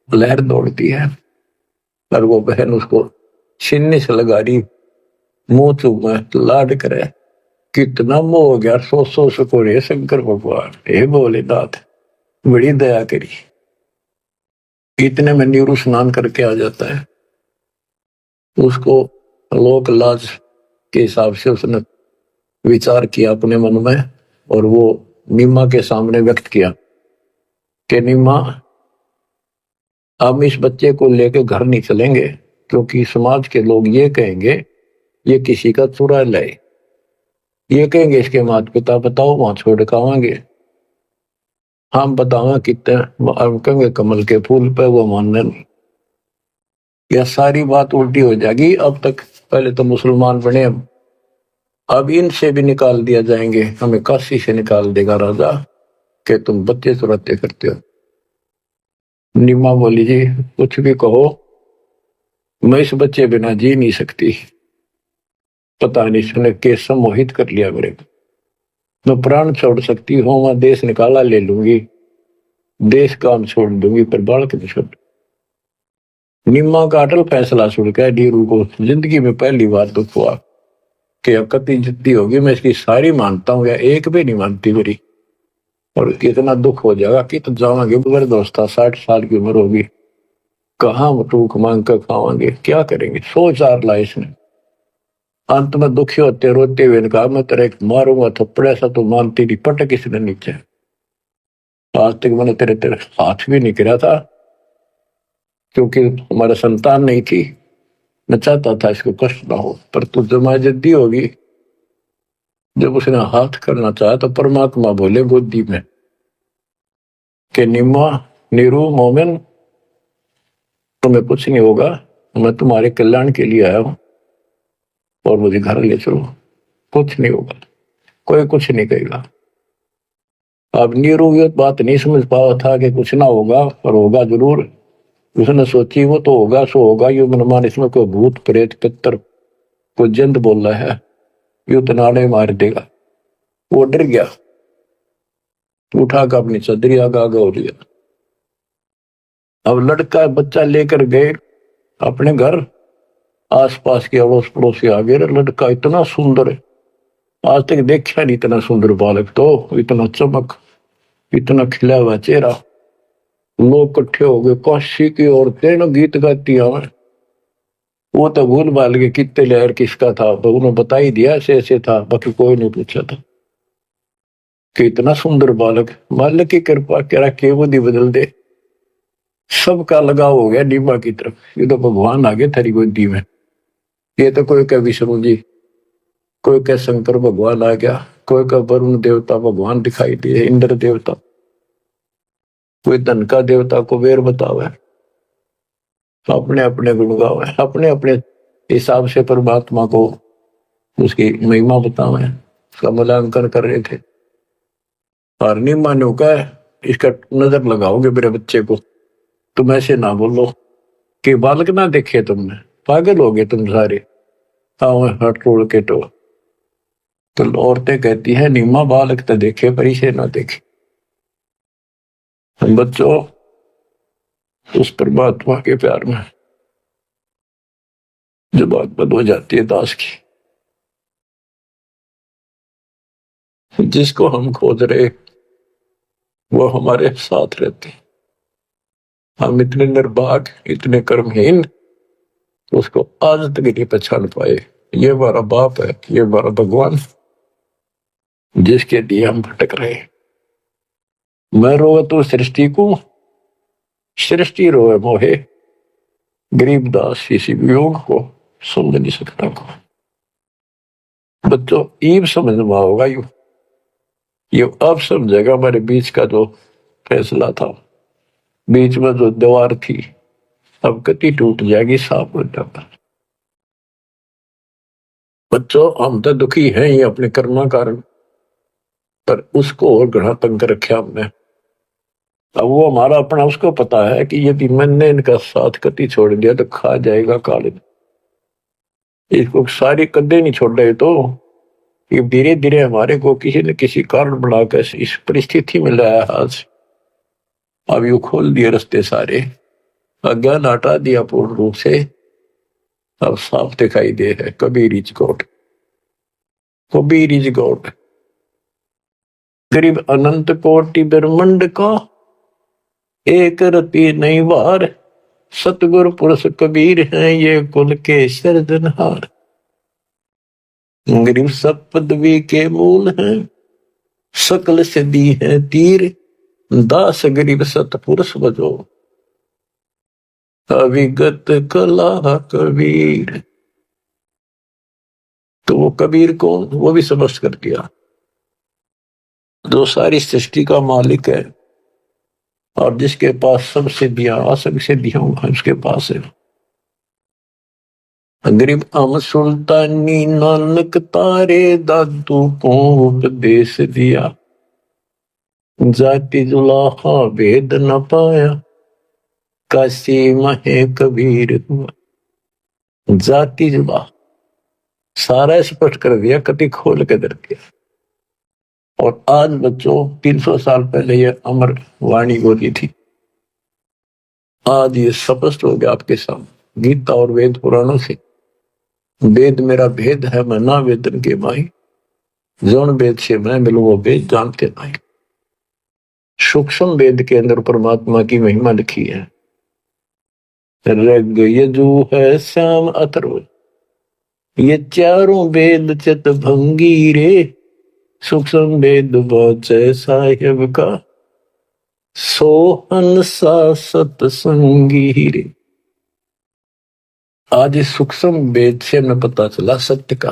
लहर दौड़ती है। और वो बहन उसको सीने से लगा रही, मुंह चूमे लाड करे, कितना मोह हो गया। सो शुक्र शंकर भगवान, हे भोलेनाथ बड़ी दया करी। इतने में नीरू स्नान करके आ जाता है। उसको लोक लाज के हिसाब से उसने विचार किया अपने मन में और वो नीमा के सामने व्यक्त किया कि नीमा, हम इस बच्चे को लेके घर नहीं चलेंगे, क्योंकि समाज के लोग ये कहेंगे ये किसी का चुरा लाए, ये कहेंगे इसके माता पिता बताओ वहां छोड़ के आवांगे, हम बतावा कितने, हम कहेंगे कमल के फूल पे, वो मानने नहीं। यह सारी बात उल्टी हो जाएगी। अब तक पहले तो मुसलमान बने, अब इनसे भी निकाल दिया जाएंगे, हमें काशी से निकाल देगा राजा कि तुम बच्चे चुराते करते हो। नीमा बोली जी कुछ भी कहो, मैं इस बच्चे बिना जी नहीं सकती। पता नहीं इसने कैसे मोहित कर लिया मेरे को, मैं प्राण छोड़ सकती हूँ, मैं देश निकाला ले लूंगी, देश काम छोड़ दूंगी, पर बालक नहीं छोड़। नीमा का अटल फैसला सुनकर नीरू को जिंदगी में पहली बार दुख हुआ कि अब कति जिद्दी होगी, मैं इसकी सारी मानता हूँ या एक भी नहीं मानती मेरी, और कितना दुख हो जाएगा कि तो जावांगे मेरे दोस्ता, 60 साल की उम्र होगी, कहाँ टूक मांग कर खावांगे, क्या करेंगे। 100 ला इसने। अंत में दुखी होते रोते हुए कहा, मैं तेरे मारूंगा थप्पड़, ऐसा तो मानती नहीं, पटक इसने नीचे। आज तक मैंने तेरे तेरे हाथ भी नहीं गिरा था, क्योंकि हमारा संतान नहीं थी, मैं चाहता था इसको कष्ट ना हो, पर तू जमा जद्दी होगी। जब उसने हाथ करना चाहा तो परमात्मा बोले गोदी में कि निम्मा, नीरू, मोमिन, तुम्हें कुछ नहीं होगा, मैं तुम्हारे कल्याण के लिए आया हूं और मुझे घर ले चलो, कुछ नहीं होगा, कोई कुछ नहीं कहेगा। अब नीरू ये बात नहीं समझ पाया था कि कुछ ना होगा, पर होगा जरूर। उसने सोची वो तो होगा सो होगा, यू मनमान इसमें कोई भूत प्रेत पितर कोई जंत बोल रहा है, यू तो नाड़े मार देगा। वो डर गया, उठा कर अपनी चदरी आगा हो लिया। अब लड़का बच्चा लेकर गए अपने घर, आसपास के अड़ोस पड़ोसी आ गए। लड़का इतना सुंदर है, आज तक देखा नहीं इतना सुंदर बालक, तो इतना चमक, इतना खिला हुआ चेहरा। लोग इकट्ठे हो गए, काशी की औरतें ना गीत गाती हैं। वो तो भूल भाल के कितने लहर किसका था, तो उन्होंने बता ही दिया ऐसे ऐसे था, बाकी कोई नहीं पूछा था कि इतना सुंदर बालक। मालिक की कृपा करा के बुद्धि बदल दे, सबका लगाव हो गया नीमा की तरफ। ये तो भगवान आ गए थारी गोदी में। ये तो कोई कह विष्णु जी, कोई कह शंकर भगवान आ गया, कोई कह वरुण देवता भगवान दिखाई दिए, इंद्र देवता, कोई धन का देवता कुबेर बतावे, अपने अपने गुण गावे, अपने अपने हिसाब से परमात्मा को उसकी महिमा बतावे, उसका मूल्यांकन कर रहे थे। और नीमा ने कहा इसका नजर लगाओगे मेरे बच्चे को, तुम ऐसे ना बोलो कि बालक ना देखे तुमने, पागल हो गए तुम सारे, आओ हट रोड़ के। तो औरतें कहती है नीमा बालक तो देखे पर इसे ना देखे। बच्चों, उस परमात्मा के प्यार में जो बात बंद हो जाती है दास की, जिसको हम खोज रहे वो हमारे साथ रहते, हम इतने निर्भाग, इतने कर्महीन, उसको आज तक नहीं पहचान पाए। ये हमारा बाप है, ये हमारा भगवान, जिसके लिए हम भटक रहे। मैं रोवे तो सृष्टि को, सृष्टि रोए मोहे, गरीबदास इसी वियोग को समझ नहीं सकता को। बच्चों, ईब समझ में होगा यू अब समझेगा हमारे बीच का जो फैसला था, बीच में जो दीवार थी, अब कति टूट जाएगी, साफ हो जाता। बच्चों, हम तो दुखी हैं ही अपने कर्मा कारण, पर उसको और घना तंग कर रखे हमने। अब वो हमारा अपना, उसको पता है कि यदि मैंने इनका साथ कति छोड़ दिया तो खा जाएगा काले। इसको सारी कदे नहीं छोड़ रहे, तो ये धीरे धीरे हमारे को किसी न किसी कारण बनाकर इस परिस्थिति में लाया आज। अब यू खोल दिए रास्ते सारे, अज्ञान हटा दिया पूर्ण रूप से, अब साफ दिखाई दे है Kabir is God, Kabir is God. गरीब अनंत कोटि ब्रह्मंड का, एक रति नहीं वार, सतगुरु पुरुष कबीर हैं ये कुल के सृजनहार। गरीब सब पदवी के मूल हैं, सकल सिद्धि है तीर, दास गरीब सतपुरुष बजो, अविगत कला कबीर। तो वो कबीर कौन, वो भी समझ कर दिया, जो सारी सृष्टि का मालिक है और जिसके पास सब सिद्धियां, असंग सिद्धियां उसके पास है। गरीब अम सुल्तानी नानक तारे दादू को उपदेश दिया, जाति जुलाहा भेद न पाया, काशी महे कबीर हुआ। जाति जुला सारा स्पष्ट कर दिया, कति खोल के दर दिया। और आज बच्चों 300 साल पहले ये अमर वाणी बोली थी, आज ये स्पष्ट हो गया आपके सामने गीता और वेद पुराणों से। वेद मेरा भेद है, मैं ना वेदन के माई, जौन वेद से मैं मिलूं वो वेद जानते नहीं। सूक्ष्म वेद के अंदर परमात्मा की महिमा लिखी है। ऋग यजु है श्याम अथर्व, ये चारों वेद चित भंगी रे, सूक्ष्म वेद बचे साहिब का, सोहन सा सतसंगी रे। आज इस सूक्ष्म वेद से हमें पता चला सत्य का।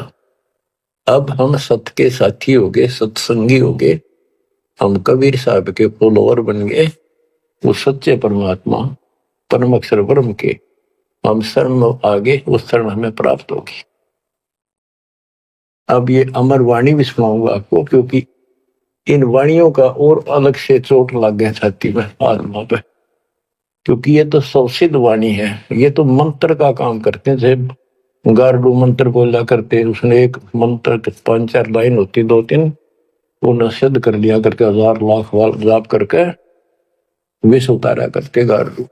अब हम सत्य के साथी हो गए, सत्संगी हो गए, हम कबीर साहब के फॉलोअर बन गए। वो सच्चे परमात्मा परम अक्षर ब्रह्म के हम शरण में आगे, उस शरण हमें प्राप्त होगी। अब ये अमर वाणी भी सुनाऊंगा आपको, क्योंकि इन वाणियों का और अलग से चोट लग गया छाती में, आत्मा पे, क्योंकि ये तो सौसिद्ध वाणी है। ये तो मंत्र का काम करते हैं। जैसे गारडू मंत्र बोला करते, उसने एक मंत्र 5-4 लाइन होती, 2-3, वो सिद्ध कर लिया करके 1000 लाख वाल जाप करके विष उतारा करके गारडू।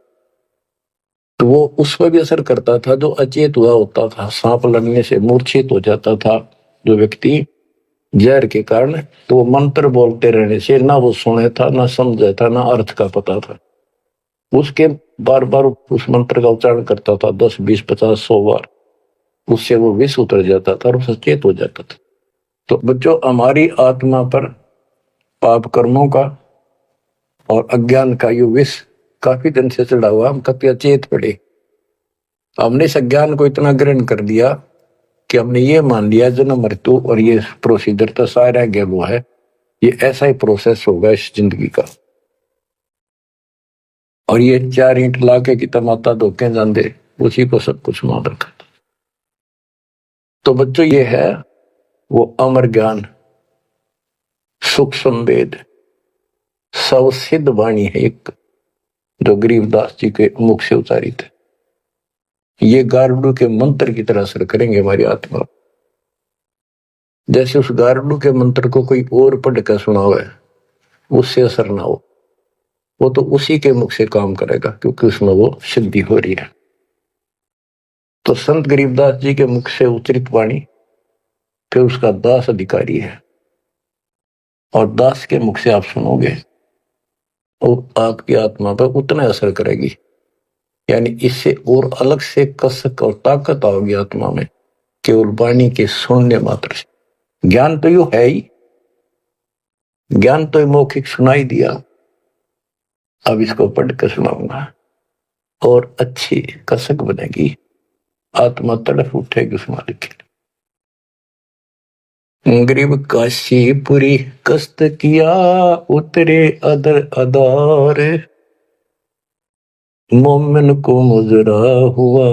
तो वो उस पर भी असर करता था जो अचेत हुआ होता था। सांप लड़ने से मूर्छित हो जाता था जो व्यक्ति जहर के कारण, तो वो मंत्र बोलते रहने से ना वो सुने था, ना समझा था, ना अर्थ का पता था। उसके बार बार उस मंत्र का उच्चारण करता था, 10, 20, 50, 100 बार, उससे वो विष उतर जाता था और सचेत हो जाता था। तो बच्चों, हमारी आत्मा पर पाप कर्मों का और अज्ञान का ये विष काफी दिन से चढ़ा हुआ, हम कभी अचेत पड़े। हमने इस अज्ञान को इतना ग्रहण कर दिया कि हमने ये मान लिया जन्म मृत्यु और ये प्रोसीजर तो सारा गैब हुआ है, ये ऐसा ही प्रोसेस होगा इस जिंदगी का। और ये 4 ईंट लाके की तमाता धोखे जाते, उसी को सब कुछ मान रखा। तो बच्चों, ये है वो अमर ज्ञान, सूक्ष्म वेद, सवसिद्ध वाणी है एक, जो गरीबदास जी के मुख से उतारी थे। ये गारुड़ के मंत्र की तरह असर करेंगे हमारी आत्मा। जैसे उस गारुड़ के मंत्र को कोई और पढ़ कर सुनावे, उससे असर ना हो, वो तो उसी के मुख से काम करेगा, क्योंकि उसमें वो सिद्धि हो रही है। तो संत गरीबदास जी के मुख से उच्चरित वाणी फिर उसका दास अधिकारी है, और दास के मुख से आप सुनोगे और आपकी आत्मा पर उतना असर करेगी। यानी इससे और अलग से कसक और ताकत आओगी आत्मा में, केवल वाणी के सुनने मात्र से। ज्ञान तो यू है ही, ज्ञान तो मौखिक सुनाई दिया, अब इसको पढ़ कर सुनाऊंगा और अच्छी कसक बनेगी, आत्मा तड़फ उठेगी उस मालिक के। गरीब काशीपुरी कष्ट किया, उतरे अदर अदार, मोमिन को मुजरा हुआ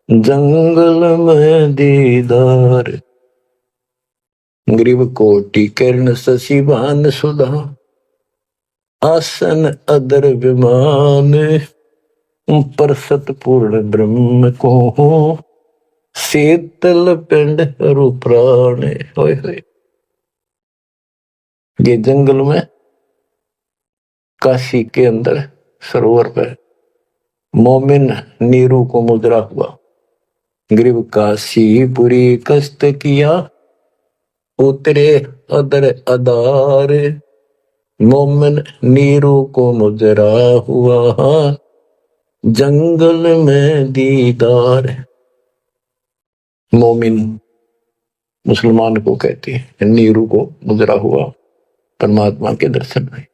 जंगल में दीदार। गरीब कोटि किरण शशिभान सुधा, आसन अदर विमान, पर सतपूर्ण ब्रह्म को शीतल पिंड रूप्राण। होय होय। ये जंगल में काशी के अंदर सरोवर पे मोमिन नीरू को मुद्रा हुआ। गरीब काशीपुरी कष्ट किया, उतरे अदर अदार, मोमिन नीरू को मुद्रा हुआ जंगल में दीदार। मोमिन मुसलमान को कहते हैं, नीरू को मुद्रा हुआ परमात्मा के दर्शन में।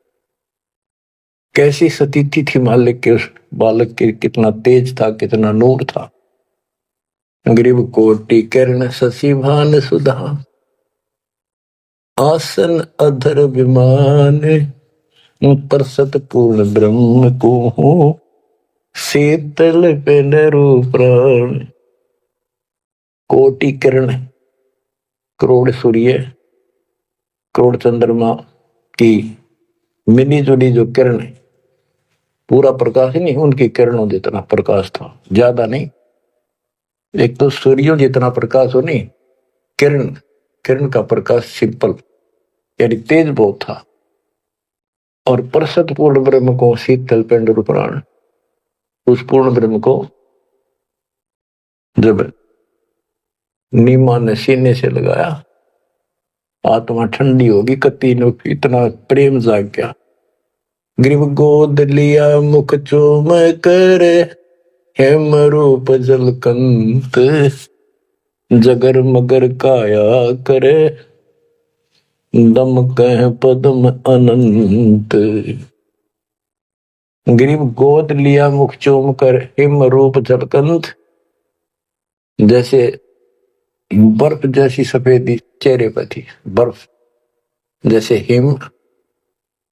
कैसी सतीथि थी मालिक के उस बालक के, कितना तेज था, कितना नूर था। गरीब कोटि किरण शशिभान सुधा, आसन अधर विमान, पर सतपूर्ण ब्रह्म को शीतल पिंड रूप्राण। कोटि किरण, करोड़ सूर्य, करोड़ चंद्रमा की मिली जुली जो किरण है, पूरा प्रकाश ही नहीं, उनकी किरणों जितना प्रकाश था, ज्यादा नहीं। एक तो सूर्यों जितना प्रकाश हो नहीं, किरण, किरण का प्रकाश सिंपल, यानी तेज बहुत था। और परसत पूर्ण ब्रह्म को शीतल पिंड रूप्राण, उस पूर्ण ब्रह्म को जब नीमा ने सीने से लगाया, आत्मा ठंडी होगी, कति ने इतना प्रेम जाग गया। गरीब गोद लिया मुख चूम करे, हेम रूप जलकंत, जगर मगर काया करे, दम कह पद्म अनंत। गरीब गोद लिया मुख चूम कर, हिम रूप जलकंत, जैसे बर्फ जैसी सफेदी चेहरे पर थी, बर्फ जैसे हिम,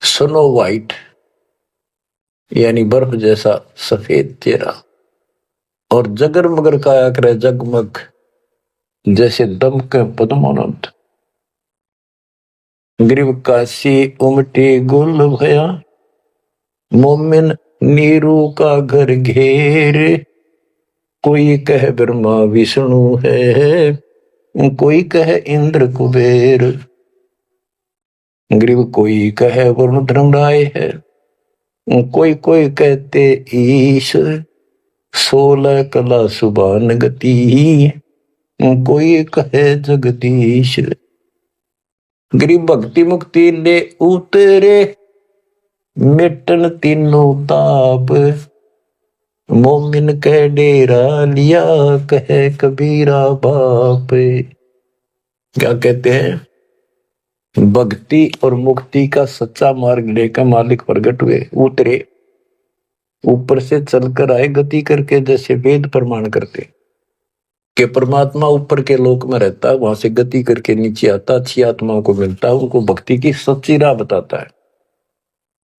स्नो वाइट यानी बर्फ जैसा सफेद चेहरा, और जगर मगर काया करे जगमग जैसे दमक पद्मानंद। ग्रीव काशी उमटी गुल भया, मोमिन नीरू का घर घेर, कोई कह ब्रह्मा विष्णु है, कोई कह इंद्र कुबेर। ग्रीव कोई कह वरुण धर्मराय है, कोई कोई कहते ईश, 16 कला सुबान गति, कोई कहे जगदीश। गरीब भक्ति मुक्ति ले उतरे, मिटन तीनों ताप, मोमिन कह डेरा लिया, कहे कबीरा बाप। क्या कहते हैं, भक्ति और मुक्ति का सच्चा मार्ग लेकर मालिक प्रगट हुए, उतरे, ऊपर से चलकर आए गति करके, जैसे वेद प्रमाण करते कि परमात्मा ऊपर के लोक में रहता है, वहां से गति करके नीचे आता, अच्छी आत्माओं को मिलता है, उनको भक्ति की सच्ची राह बताता है।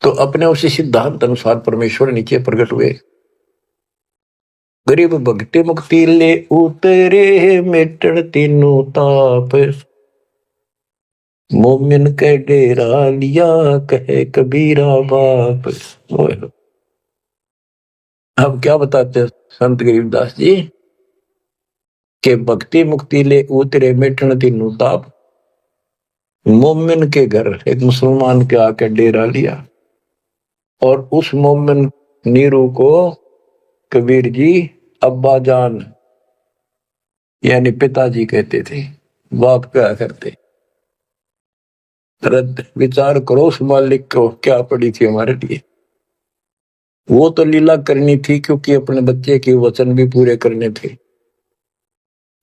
तो अपने उसी सिद्धांत अनुसार परमेश्वर नीचे प्रकट हुए। गरीब भक्ति मुक्ति ले उतरे, मिटन तीनों ताप, मोमिन के डेरा लिया, कहे कबीरा बाप। अब क्या बताते हैं संत गरीबदास जी के भक्ति मुक्ति ले उतरे, मिटन तीनों ताप, मोमिन के घर एक मुसलमान के आके डेरा लिया, और उस मोमिन नीरू को कबीर जी अब्बा जान यानी पिताजी कहते थे, बाप क्या करते। रद्द विचार करो उस मालिक को क्या पड़ी थी हमारे लिए। वो तो लीला करनी थी क्योंकि अपने बच्चे के वचन भी पूरे करने थे,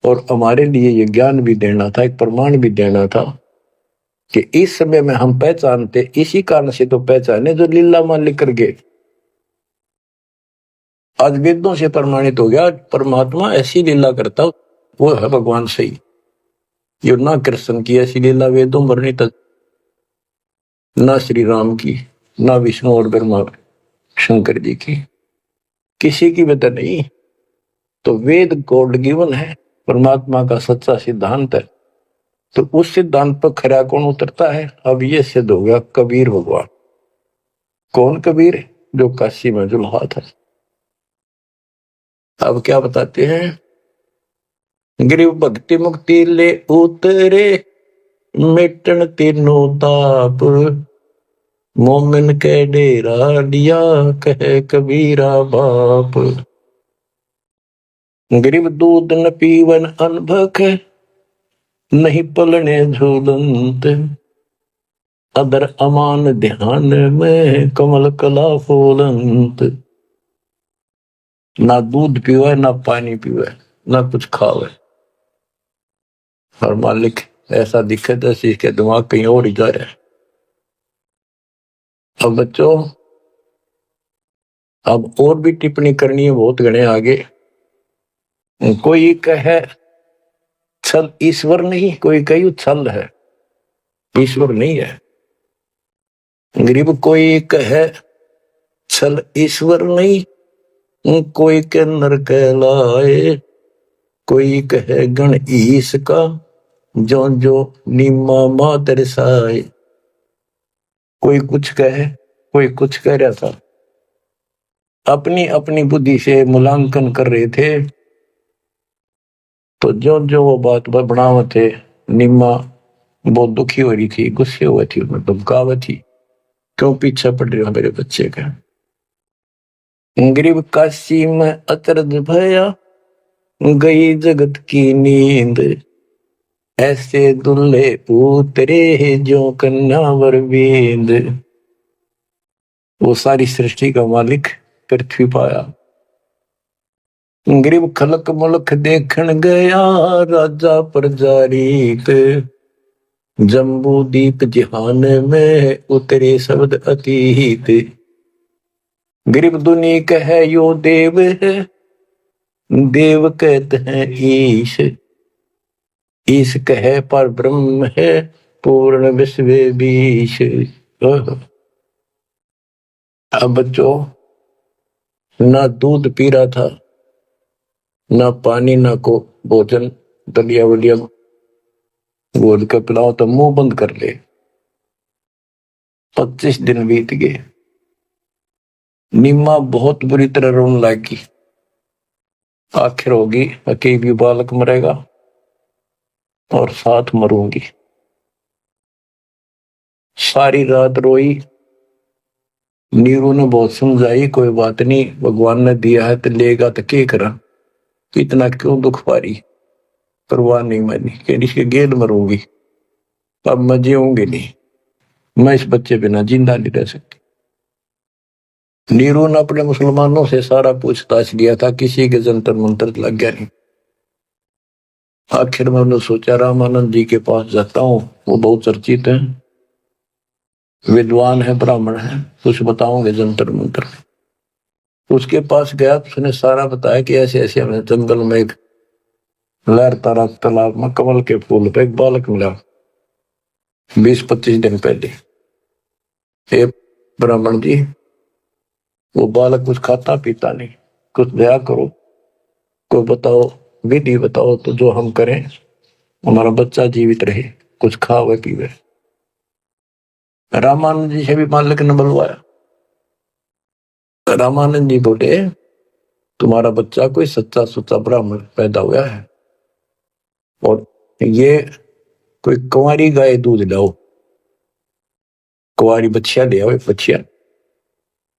और हमारे लिए ये ज्ञान भी देना था, एक प्रमाण भी देना था कि इस समय में हम पहचानते, इसी कारण से तो पहचाने जो लीला मालिक कर गए। आज वेदों से प्रमाणित हो गया परमात्मा ऐसी लीला करता वो है भगवान सही। यो ना कृष्ण की ऐसी लीला वेदों वर्णित, ना श्री राम की, ना विष्णु और ब्रह्मा शंकर जी की, किसी की भी तो नहीं। तो वेद गॉड गिवन है, परमात्मा का सच्चा सिद्धांत है। तो उस सिद्धांत पर खरा कौन उतरता है? अब ये सिद्ध हो गया कबीर भगवान। कौन कबीर? जो काशी में जुल्हा था। अब क्या बताते हैं, गरीब भक्ति मुक्ति ले उतरे, मिटन तीनों ताप, मोमिन के डेरा लिया, कहे कबीरा बाप। गरीब दूध न पीवन अनभक, नहीं पलने झूलंत, अदर अमान ध्यान में कमल कला फूलंत। ना दूध पीवे, ना पानी पीवे, ना कुछ खावे, और मालिक ऐसा दिखे जैसे इसके दिमाग कहीं और ही जा रहा है। अब बच्चों, अब और भी टिप्पणी करनी है, बहुत घने आगे। कोई कहे छल ईश्वर नहीं, कोई कही छल है, ईश्वर नहीं है। गरीब कोई कहे छल ईश्वर नहीं, कोई के नर कहलाए, कोई कहे गण ईश का, जो जो नीमा माँ तरसाए। कोई कुछ कहे, कोई कुछ कह रहा था, अपनी अपनी बुद्धि से मूल्यांकन कर रहे थे। तो जो जो वो बात बढ़ावा थे, निम्मा बहुत दुखी हो रही थी, गुस्से हुई थी, उन्हें धमकावा थी, क्यों पीछे पड़ रहे हो मेरे बच्चे का। गरीब काशी में अचरज भया, गई जगत की नींद, ऐसे दुल्हे उतरे जो कन्यावर बींद। वो सारी सृष्टि का मालिक पृथ्वी पाया। गरीब खलक मुल्क देखन गया, राजा प्रजारीक, जम्बू दीप जहान में उतरे शब्द अतीत। गरीब दुनी कहे यो देव है, देव कहते हैं ईश, ईश कहे पर ब्रह्म है, पूर्ण विश्व बीश। अब बच्चों, ना दूध पी रहा था, ना पानी, ना को भोजन, दलिया वलिया बोल कर पिलाओ तो मुंह बंद कर ले। 25 दिन बीत गए। नीमा बहुत बुरी तरह रोने लगी। आखिर होगी अकेली बालक मरेगा और साथ मरूंगी। सारी रात रोई। नीरू ने बहुत समझाई, कोई बात नहीं, भगवान ने दिया है तो लेगा तो क्या करा, इतना क्यों दुख पा रही। परवाह नहीं मानी कि इसके गेल मरूंगी, अब मैं जीऊंगी नहीं, मैं इस बच्चे बिना जिंदा नहीं रह सकती। नीरू ने अपने मुसलमानों से सारा पूछताछ लिया था, किसी के जंतर मंतर लग गया नहीं। आखिर में उन्होंने सोचा रामानंद जी के पास जाता हूँ, वो बहुत चर्चित हैं, विद्वान है, ब्राह्मण है, कुछ बताओगे जंतर मंतर। उसके पास गया, उसने सारा बताया कि ऐसे ऐसे हमें जंगल में एक लहरता रहा तालाब में कमल के फूल पे एक बालक मिला 20-25 दिन पहले। हे ब्राह्मण जी, वो बालक कुछ खाता पीता नहीं, कुछ दया करो, कोई बताओ, विधि बताओ तो जो हम करें, हमारा बच्चा जीवित रहे, कुछ खावे पीवे। रामानंद जी से भी मालिक ने बुलवाया। रामानंद जी बोले, तुम्हारा बच्चा कोई सच्चा सुच्चा ब्राह्मण पैदा हुआ है, और ये कोई कुंवारी गाय दूध लाओ, कुंवारी बच्चिया ले आओ, बच्चिया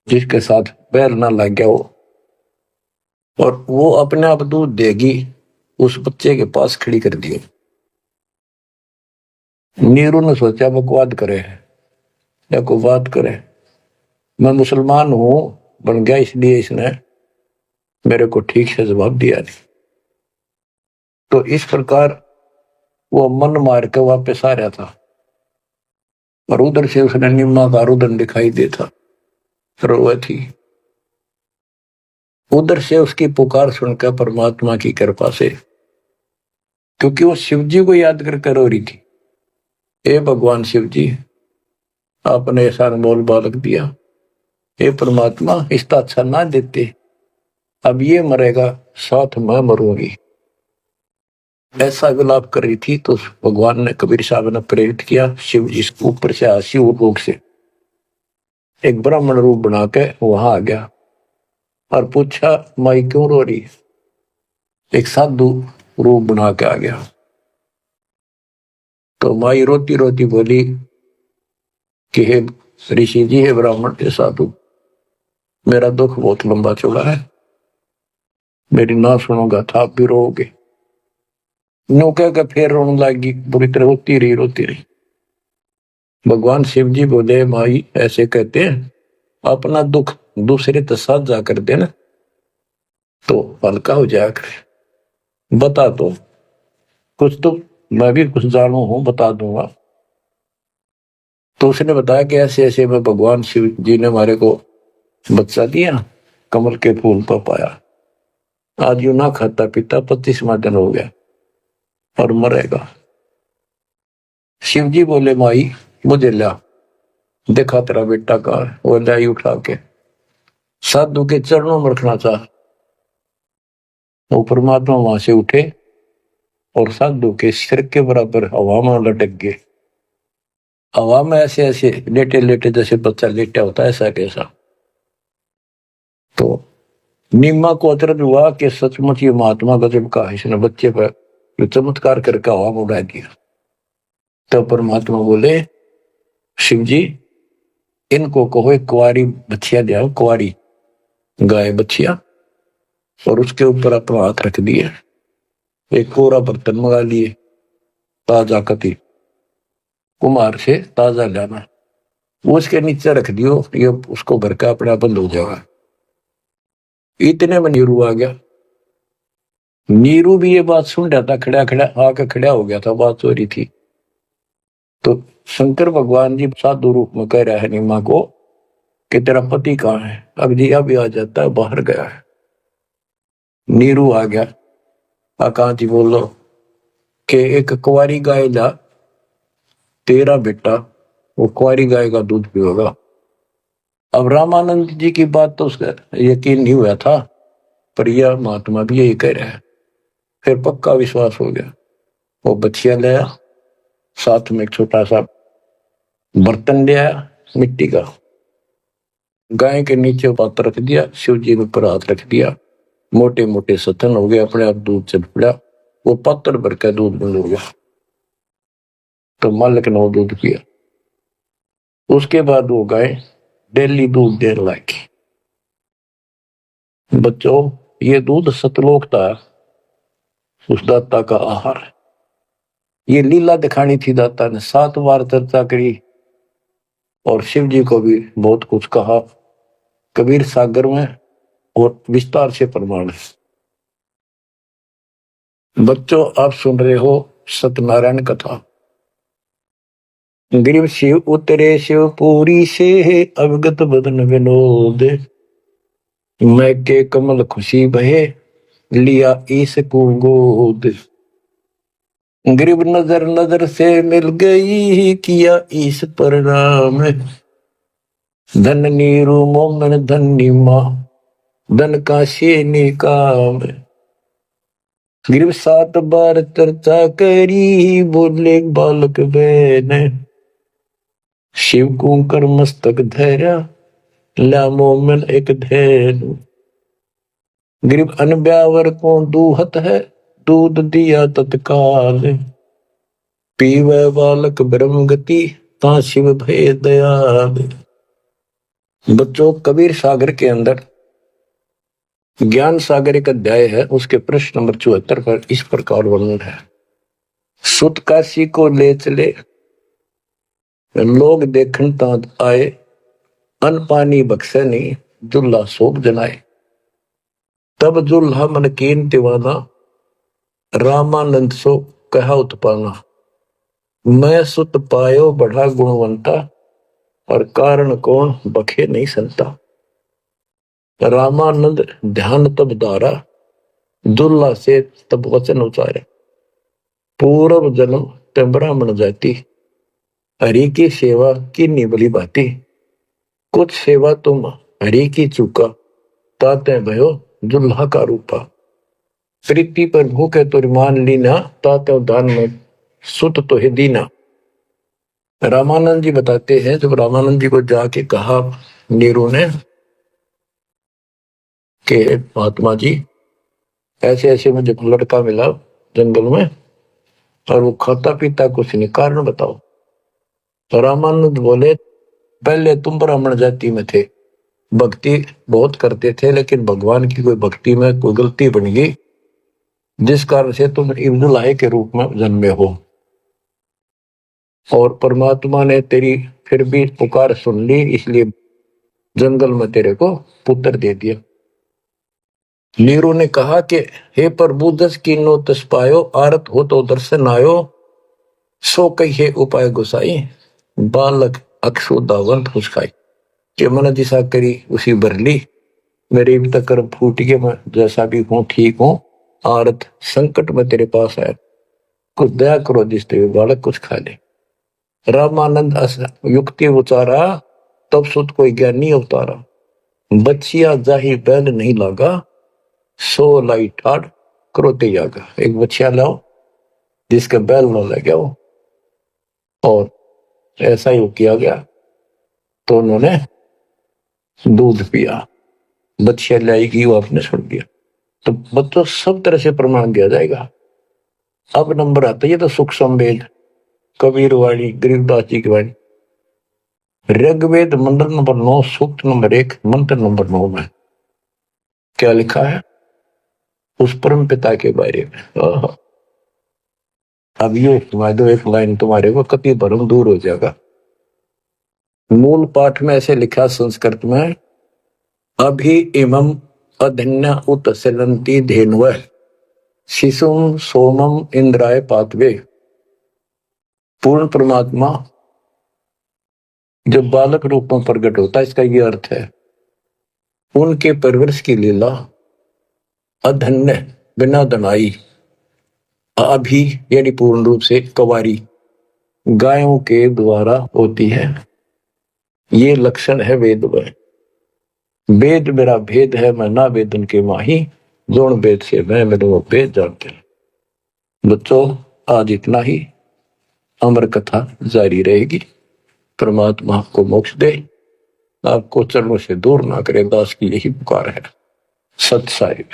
जिसके साथ पैर ना लग गया हो, और वो अपने आप दूध देगी, उस बच्चे के पास खड़ी कर दियो। नीरू ने सोचा बकवाद करे या को बात करे, मैं मुसलमान हूं बन गया, इसलिए इसने मेरे को ठीक से जवाब दिया नहीं। तो इस प्रकार वो मन मार के वापस आ रहा था, और उधर से उसने निम्मा का रुदन दिखाई देता, रोए थी। उधर से उसकी पुकार सुनकर परमात्मा की कृपा से, क्योंकि वो शिव जी को याद करके रो रही थी, हे भगवान शिव जी, आपने ऐसा अनमोल बालक दिया, हे परमात्मा इसका अच्छा ना देते, अब ये मरेगा साथ मैं मरूंगी। ऐसा विलाप कर रही थी तो भगवान ने, कबीर साहब ने प्रेरित किया, शिव जी ऊपर से शिव लोक से एक ब्राह्मण रूप बना के वहां आ गया और पूछा, माई क्यों रो रही। एक साधु रूप बना के आ गया। तो माई रोती रोती बोली कि हे ऋषि जी, हे ब्राह्मण के साधु, मेरा दुख बहुत लंबा चौड़ा है, मेरी ना सुनोगा तो आप भी रोओगे। नो कह के फिर रोने लगी, बुरी तरह रोती रही। भगवान शिव जी बोले, माई ऐसे कहते हैं, अपना दुख दूसरे के साथ जा कर देना तो हल्का हो जाया करे, बता दो कुछ, तो मैं भी कुछ जानू हूं, बता दूंगा। तो उसने बताया कि ऐसे ऐसे में भगवान शिव जी ने हमारे को बच्चा दिया, कमल के फूल पर पाया, आज यू ना खाता पीता 25वां दिन हो गया और मरेगा। शिव जी बोले, माई मुझे ला, देखा तेरा बेटा कहाँ है। वो लाई उठा के साधु के चरणों में रखना चाह, वो परमात्मा वहां से उठे और साधु के सिर के बराबर हवा में लटक गए। हवा में ऐसे ऐसे लेटे लेटे जैसे बच्चा लेटा होता है, ऐसा कैसा। तो नीमा को अचरज हुआ कि सचमुच ये महात्मा गजब का है, इसने बच्चे पर जो चमत्कार करके हवा में उड़ा दिया। तो परमात्मा बोले, शिव जी इनको कहो एक कुंवारी बच्चिया दिया, कुंवारी गाय बच्चिया, और उसके ऊपर अपना हाथ रख दिए, एक कोरा बर्तन मंगा लिए, ताजा कति कुमार से ताजा लाना, वो उसके नीचे रख दियो, ये उसको भर का अपने आप बंद हो जाएगा। इतने में नीरू आ गया। नीरू भी ये बात सुन रहा था, खड़ा खड़ा आके खड़ा हो गया था, बात हो रही थी। तो शंकर भगवान जी साधु रूप में कह रहा है नीमा को कि तेरा पति कहाँ है। अब जी अभी आ जाता है, बाहर गया है। नीरू आ गया, आका जी बोलो कि एक कुंवारी गाय ला, तेरा बेटा वो कुंवारी गाय का दूध पिएगा। अब रामानंद जी की बात तो उसका यकीन नहीं हुआ था, पर यह महात्मा भी यही कह रहे हैं। फिर पक्का विश्वास हो गया। वो बछिया लाया, साथ में एक छोटा सा बर्तन ले आया मिट्टी का, गाय के नीचे पात्र रख दिया, शिव जी के ऊपर हाथ रख दिया, मोटे मोटे सतन हो गए, अपने आप दूध चल पड़ा। वो पात्र भर का दूध बंद हो गया। तो मालिक ने वो दूध पिया। उसके बाद वो गाय डेली दूध देने लगी। बच्चों, ये दूध सतलोक था, उस दाता का आहार। ये लीला दिखानी थी दाता ने, 7 बार चर्चा करी और शिव जी को भी बहुत कुछ कहा कबीर सागर में, और विस्तार से प्रमाण है। बच्चों, आप सुन रहे हो सत्यनारायण कथा। ग्रीव शिव उतरे शिवपुरी से, अवगत बदन विनोद, मैं के कमल खुशी बहे, लिया ईस को गोद। ग्रीव नजर नजर से मिल गई, किया ईस प्रणाम, धन नीरू मोमन धन्य माँ, धन का शेनी काम। ग्रीव 7 बार चर्चा करी, बोले बालक बहन, शिव को कर मस्तक धैर्या, ला मोमन एक धैर्य। ग्रीव अनब्यावर को दूहत है, दूध दिया तत्काल, पीवे बालक ब्रह्म गति, ता शिव भय दयाल। बच्चों, कबीर सागर के अंदर ज्ञान सागर एक अध्याय है, उसके प्रश्न नंबर 74 पर इस प्रकार वर्णन है। सुत काशी को ले चले, लोग देखन तात आए, अन पानी बख्शे नहीं, जुल्ला सोप जनाए। तब जुल्हा मन कीन दीवाना, रामानंद सो कहा उत्पाना। मैं सुत पायो बढ़ा गुणवंता, और कारण कौन बखे नहीं संता। रामानंद ध्यान तब दारा, दुल्ला से तब वचन उचारे। पूर्व जन्म ते ब्राह्मण जाति, हरि की सेवा की निबली बाती। कुछ सेवा तुम हरि की चूका, ताते भयो दुल्हा का रूपा। प्रीति पर भूखे तो मान लीना, ताते दान में सुत तो है दीना। रामानंद जी बताते हैं, जब रामानंद जी को जाके कहा नीरू ने कि महात्मा जी ऐसे ऐसे मुझे लड़का मिला जंगल में, और वो खाता पीता कुछ नहीं, कारण बताओ। तो रामानंद बोले, पहले तुम ब्राह्मण जाति में थे, भक्ति बहुत करते थे, लेकिन भगवान की कोई भक्ति में कोई गलती बन गई, जिस कारण से तुम इब्दुल्लाह के रूप में जन्मे हो, और परमात्मा ने तेरी फिर भी पुकार सुन ली, इसलिए जंगल में तेरे को पुत्र दे दिया। नीरू ने कहा कि हे प्रभु, 10 कीनो तस पायो, आरत हो तो दर्शन आयो, सो कही उपाय गुसाई, बालक अक्षुदावंत हुसकाई। कि मन दिशा करी उसी भरली, मेरे भी तक कर्म फूट के, मैं जैसा भी हूँ ठीक हूँ, आरत संकट में तेरे पास आया, कुछ दया करो जिसते हुए बालक कुछ खा ले। रामानंद युक्ति उचारा, तब सुत कोई ज्ञानी अवतारा। बच्चिया जाही बैल नहीं लागा, सो लाई ठाड़ क्रोते जागा। एक बच्चिया लाओ जिसका बैल न लग गया हो, और ऐसा ही किया गया। तो उन्होंने दूध पिया, बच्चिया लाएगी, वो आपने छोड़ दिया। तो बच्चों, सब तरह से प्रमाण दिया जाएगा। अब नंबर आता है, ये तो सुख संवेद कबीर वाणी, गरीबदास जी की वाणी। ऋग्वेद मंडल नंबर 9, सूक्त नंबर 1, मंत्र नंबर 9 में क्या लिखा है उस परम पिता के बारे में। अब ये दो एक लाइन तुम्हारे को कति भरम दूर हो जाएगा। मूल पाठ में ऐसे लिखा संस्कृत में, अभी इमम अधन्य उत्सलंती धेनुव, शिशुम सोमम इंद्राय पातवे। पूर्ण परमात्मा जब बालक रूप में प्रकट होता है, इसका ये अर्थ है उनके परवरिश की लीला अधन्य बिना धनाई, अभी यानी पूर्ण रूप से कवारी गायों के द्वारा होती है। ये लक्षण है वेद में। वेद मेरा भेद है, मैं ना वेदन के माही, जोन वेद से मैं मेरे वो भेद जानते हैं। बच्चों, आज इतना ही। अमर कथा जारी रहेगी। परमात्मा आपको मोक्ष दे, आपको चरणों से दूर ना करे, दास की यही पुकार है। सत साहिब।